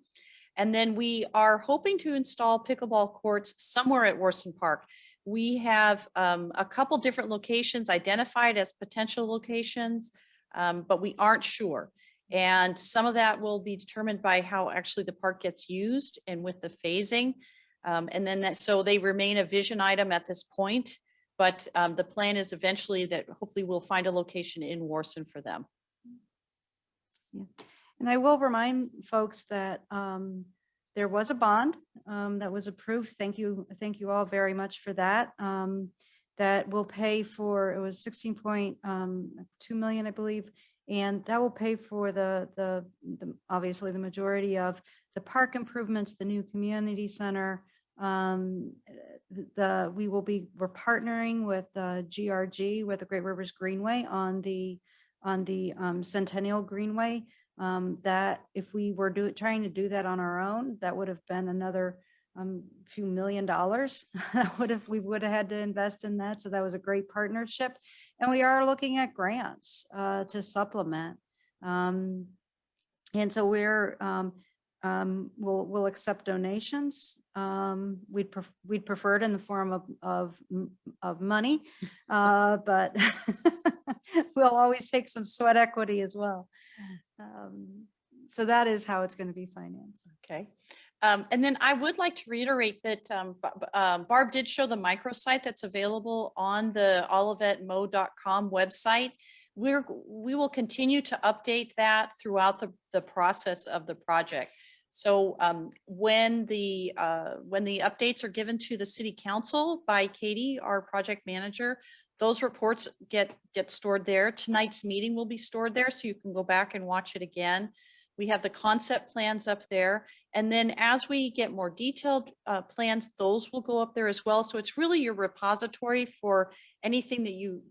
And then we are hoping to install pickleball courts somewhere at Warson Park. We have a couple different locations identified as potential locations, but we aren't sure. And some of that will be determined by how actually the park gets used and with the phasing. And then so they remain a vision item at this point, but the plan is eventually that hopefully we'll find a location in Warson for them. Yeah. And I will remind folks that there was a bond that was approved. Thank you all very much for that. That will pay for, it was 16.2 million, I believe, and that will pay for the obviously the majority of the park improvements, the new community center. We're partnering with GRG, with the Great Rivers Greenway on the Centennial Greenway. That if we were trying to do that on our own, that would have been another few $1 million. We would have had to invest in that. So that was a great partnership. And we are looking at grants to supplement. And so we'll accept donations. We'd prefer it in the form of money, but we'll always take some sweat equity as well. So that is how it's going to be financed. Okay. And then I would like to reiterate that Barb did show the microsite that's available on the olivetmo.com website. We will continue to update that throughout the process of the project. So when the updates are given to the city council by Katie, our project manager, those reports get stored there. Tonight's meeting will be stored there, so you can go back and watch it again. We have the concept plans up there. And then as we get more detailed plans, those will go up there as well. So it's really your repository for anything that you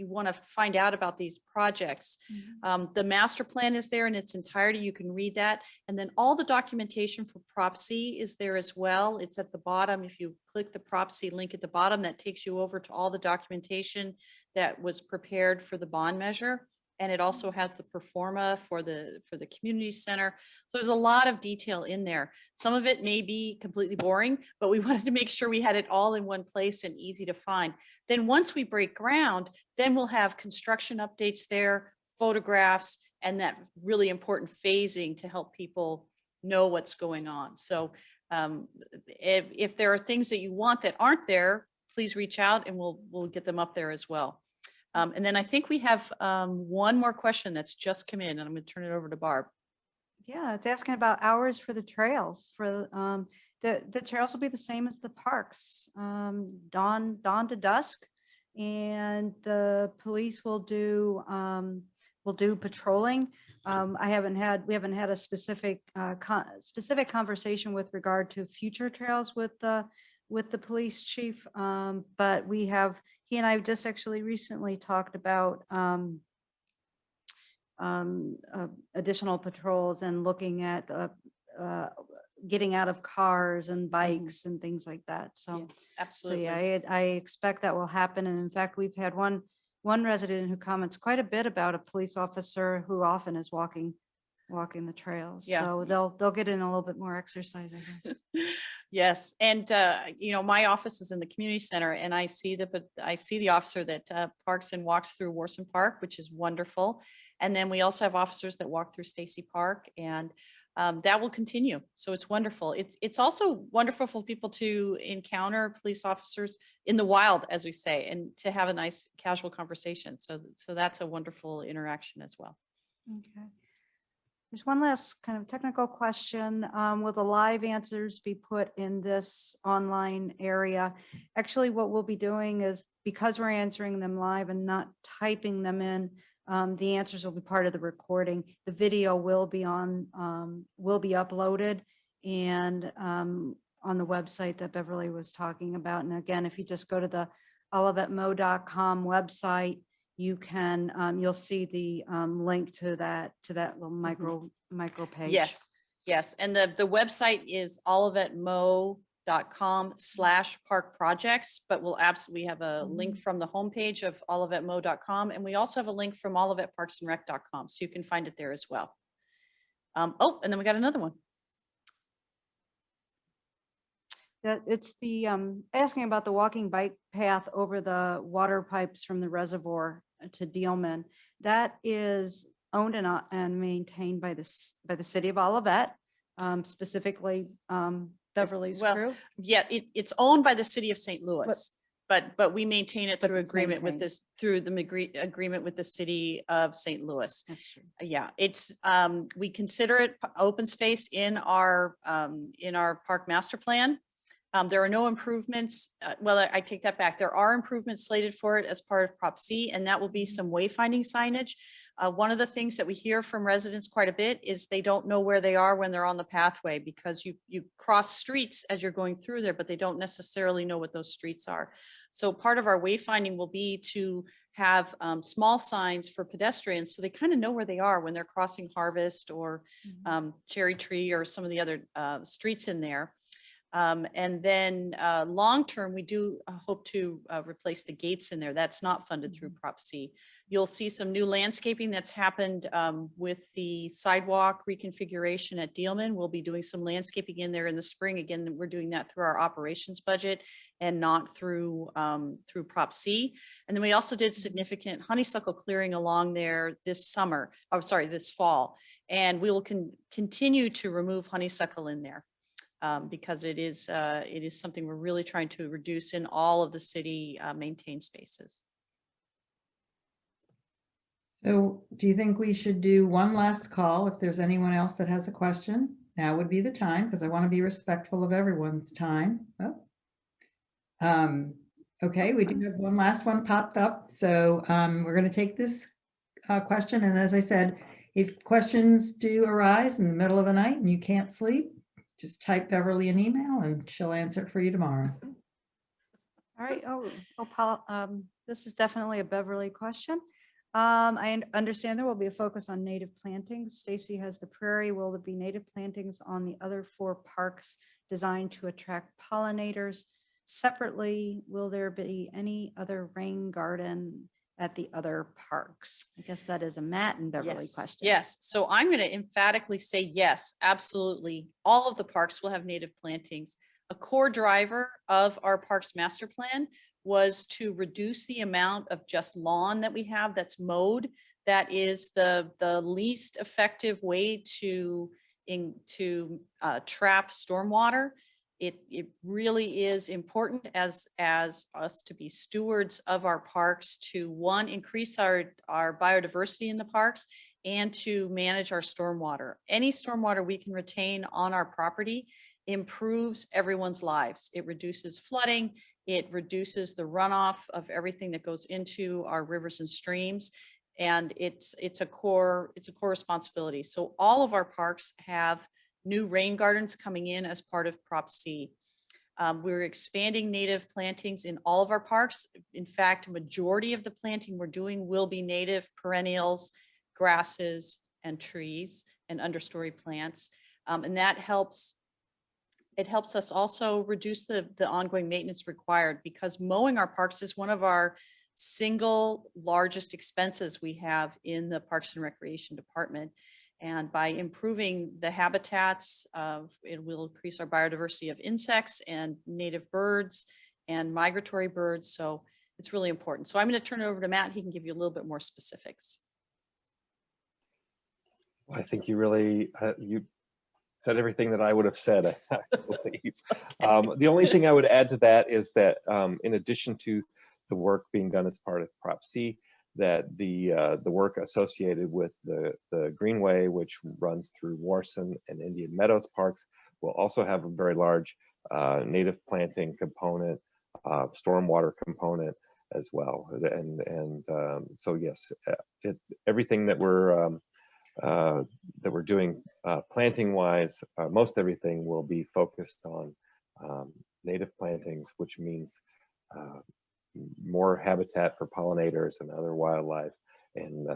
want to find out about these projects. The master plan is there in its entirety. You can read that. And then all the documentation for Prop C is there as well. It's at the bottom. If you click the Prop C link at the bottom, that takes you over to all the documentation that was prepared for the bond measure. And it also has the pro forma for the community center. So there's a lot of detail in there. Some of it may be completely boring, but we wanted to make sure we had it all in one place and easy to find. Then once we break ground, then we'll have construction updates there, photographs, and that really important phasing to help people know what's going on. So if there are things that you want that aren't there, please reach out and we'll get them up there as well. And then I think we have one more question that's just come in, and I'm going to turn it over to Barb. Yeah, it's asking about hours for the trails. For the trails will be the same as the parks, dawn to dusk, and the police will do patrolling. We haven't had a specific conversation with regard to future trails with the police chief, but he and I just actually recently talked about additional patrols and looking at getting out of cars and bikes and things like that. So, Yeah, absolutely. I expect that will happen. And in fact, we've had one resident who comments quite a bit about a police officer who often is walking the trails. Yeah. So they'll get in a little bit more exercise, I guess. Yes, and my office is in the community center, and I see the officer that parks and walks through Warson Park, which is wonderful. And then we also have officers that walk through Stacy Park, and that will continue. So it's wonderful. It's also wonderful for people to encounter police officers in the wild, as we say, and to have a nice casual conversation. So that's a wonderful interaction as well. Okay. There's one last kind of technical question. Will the live answers be put in this online area? Actually, what we'll be doing is, because we're answering them live and not typing them in, the answers will be part of the recording. The video will be uploaded and on the website that Beverly was talking about. And again, if you just go to the olivetmo.com website, you can you'll see the link to that little micro page. Yes, and the website is olivetmo.com/park projects, but we have a link from the homepage of olivetmo.com, and we also have a link from olivetparksandrec.com, so you can find it there as well. And then we got another one. It's the asking about the walking bike path over the water pipes from the reservoir to Dealman. That is owned and maintained by the city of Olivet, specifically Beverly's crew. Yeah, it's owned by the city of St. Louis, but we maintain it through it's agreement with maintained. the agreement with the city of St. Louis. That's true. Yeah, it's we consider it open space in our park master plan. There are no improvements. Well, I take that back. There are improvements slated for it as part of Prop C, and that will be some wayfinding signage. One of the things that we hear from residents quite a bit is they don't know where they are when they're on the pathway, because you cross streets as you're going through there, but they don't necessarily know what those streets are. So part of our wayfinding will be to have small signs for pedestrians, so they kind of know where they are when they're crossing Harvest or Cherry Tree or some of the other streets in there. And then long-term, we do hope to replace the gates in there. That's not funded through Prop C. You'll see some new landscaping that's happened with the sidewalk reconfiguration at Dealman. We'll be doing some landscaping in there in the spring. Again, we're doing that through our operations budget and not through Prop C. And then we also did significant honeysuckle clearing along there this fall. And we will continue to remove honeysuckle in there. Because it is something we're really trying to reduce in all of the city maintained spaces. So do you think we should do one last call? If there's anyone else that has a question, now would be the time, because I want to be respectful of everyone's time. Okay, we do have one last one popped up. So we're going to take this question. And as I said, If questions do arise in the middle of the night and you can't sleep, just type Beverly an email and she'll answer it for you tomorrow. All right. This is definitely a Beverly question. Understand there will be a focus on native plantings. Stacy has the prairie. Will there be native plantings on the other 4 parks designed to attract pollinators? Separately, will there be any other rain garden at the other parks? I guess that is a Matt and Beverly question. Yes. So I'm going to emphatically say yes, absolutely. All of the parks will have native plantings. A core driver of our parks master plan was to reduce the amount of just lawn that we have that's mowed. That is the least effective way to trap stormwater. It really is important as us to be stewards of our parks to, one, increase our biodiversity in the parks and to manage our stormwater. Any stormwater we can retain on our property improves everyone's lives. It reduces flooding. It reduces the runoff of everything that goes into our rivers and streams. And it's a core responsibility. So all of our parks have new rain gardens coming in as part of Prop C. We're expanding native plantings in all of our parks. In fact, a majority of the planting we're doing will be native perennials, grasses, and trees and understory plants. And that helps. It helps us also reduce the ongoing maintenance required, because mowing our parks is one of our single largest expenses we have in the Parks and Recreation Department. And by improving the habitats, it will increase our biodiversity of insects and native birds and migratory birds. So it's really important. So I'm going to turn it over to Matt. He can give you a little bit more specifics. Well, I think you really, you said everything that I would have said, I believe. The only thing I would add to that is that in addition to the work being done as part of Prop C, that the work associated with the Greenway, which runs through Warson and Indian Meadows parks, will also have a very large native planting component, stormwater component as well. And so yes, everything that we're doing planting wise, most everything will be focused on native plantings, which means more habitat for pollinators and other wildlife, and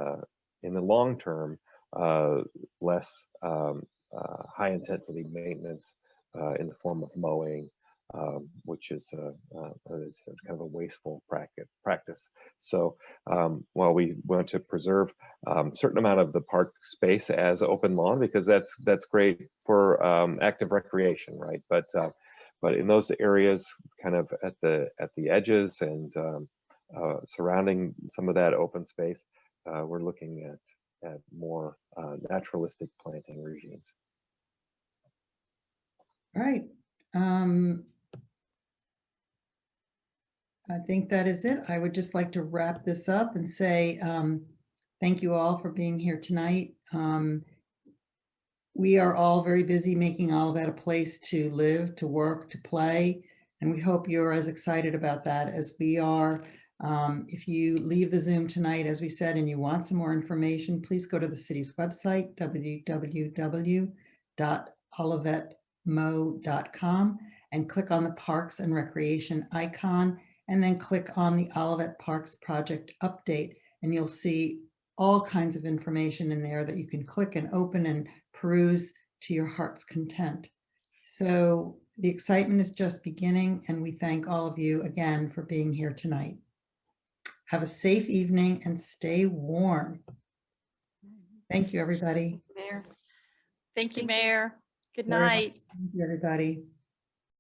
in the long term, less high intensity maintenance in the form of mowing, which is kind of a wasteful practice. So while we want to preserve a certain amount of the park space as open lawn, because that's great for active recreation, right? But in those areas, kind of at the edges and surrounding some of that open space, we're looking at more naturalistic planting regimes. All right. I think that is it. I would just like to wrap this up and say thank you all for being here tonight. We are all very busy making Olivet a place to live, to work, to play, and we hope you're as excited about that as we are. If you leave the Zoom tonight, as we said, and you want some more information, please go to the city's website, www.olivetmo.com, and click on the Parks and Recreation icon, and then click on the Olivet Parks Project Update, and you'll see all kinds of information in there that you can click and open and peruse to your heart's content. So the excitement is just beginning, and we thank all of you again for being here tonight. Have a safe evening and stay warm. Thank you, everybody. Mayor. Thank you, Mayor. Good night. Thank you, everybody.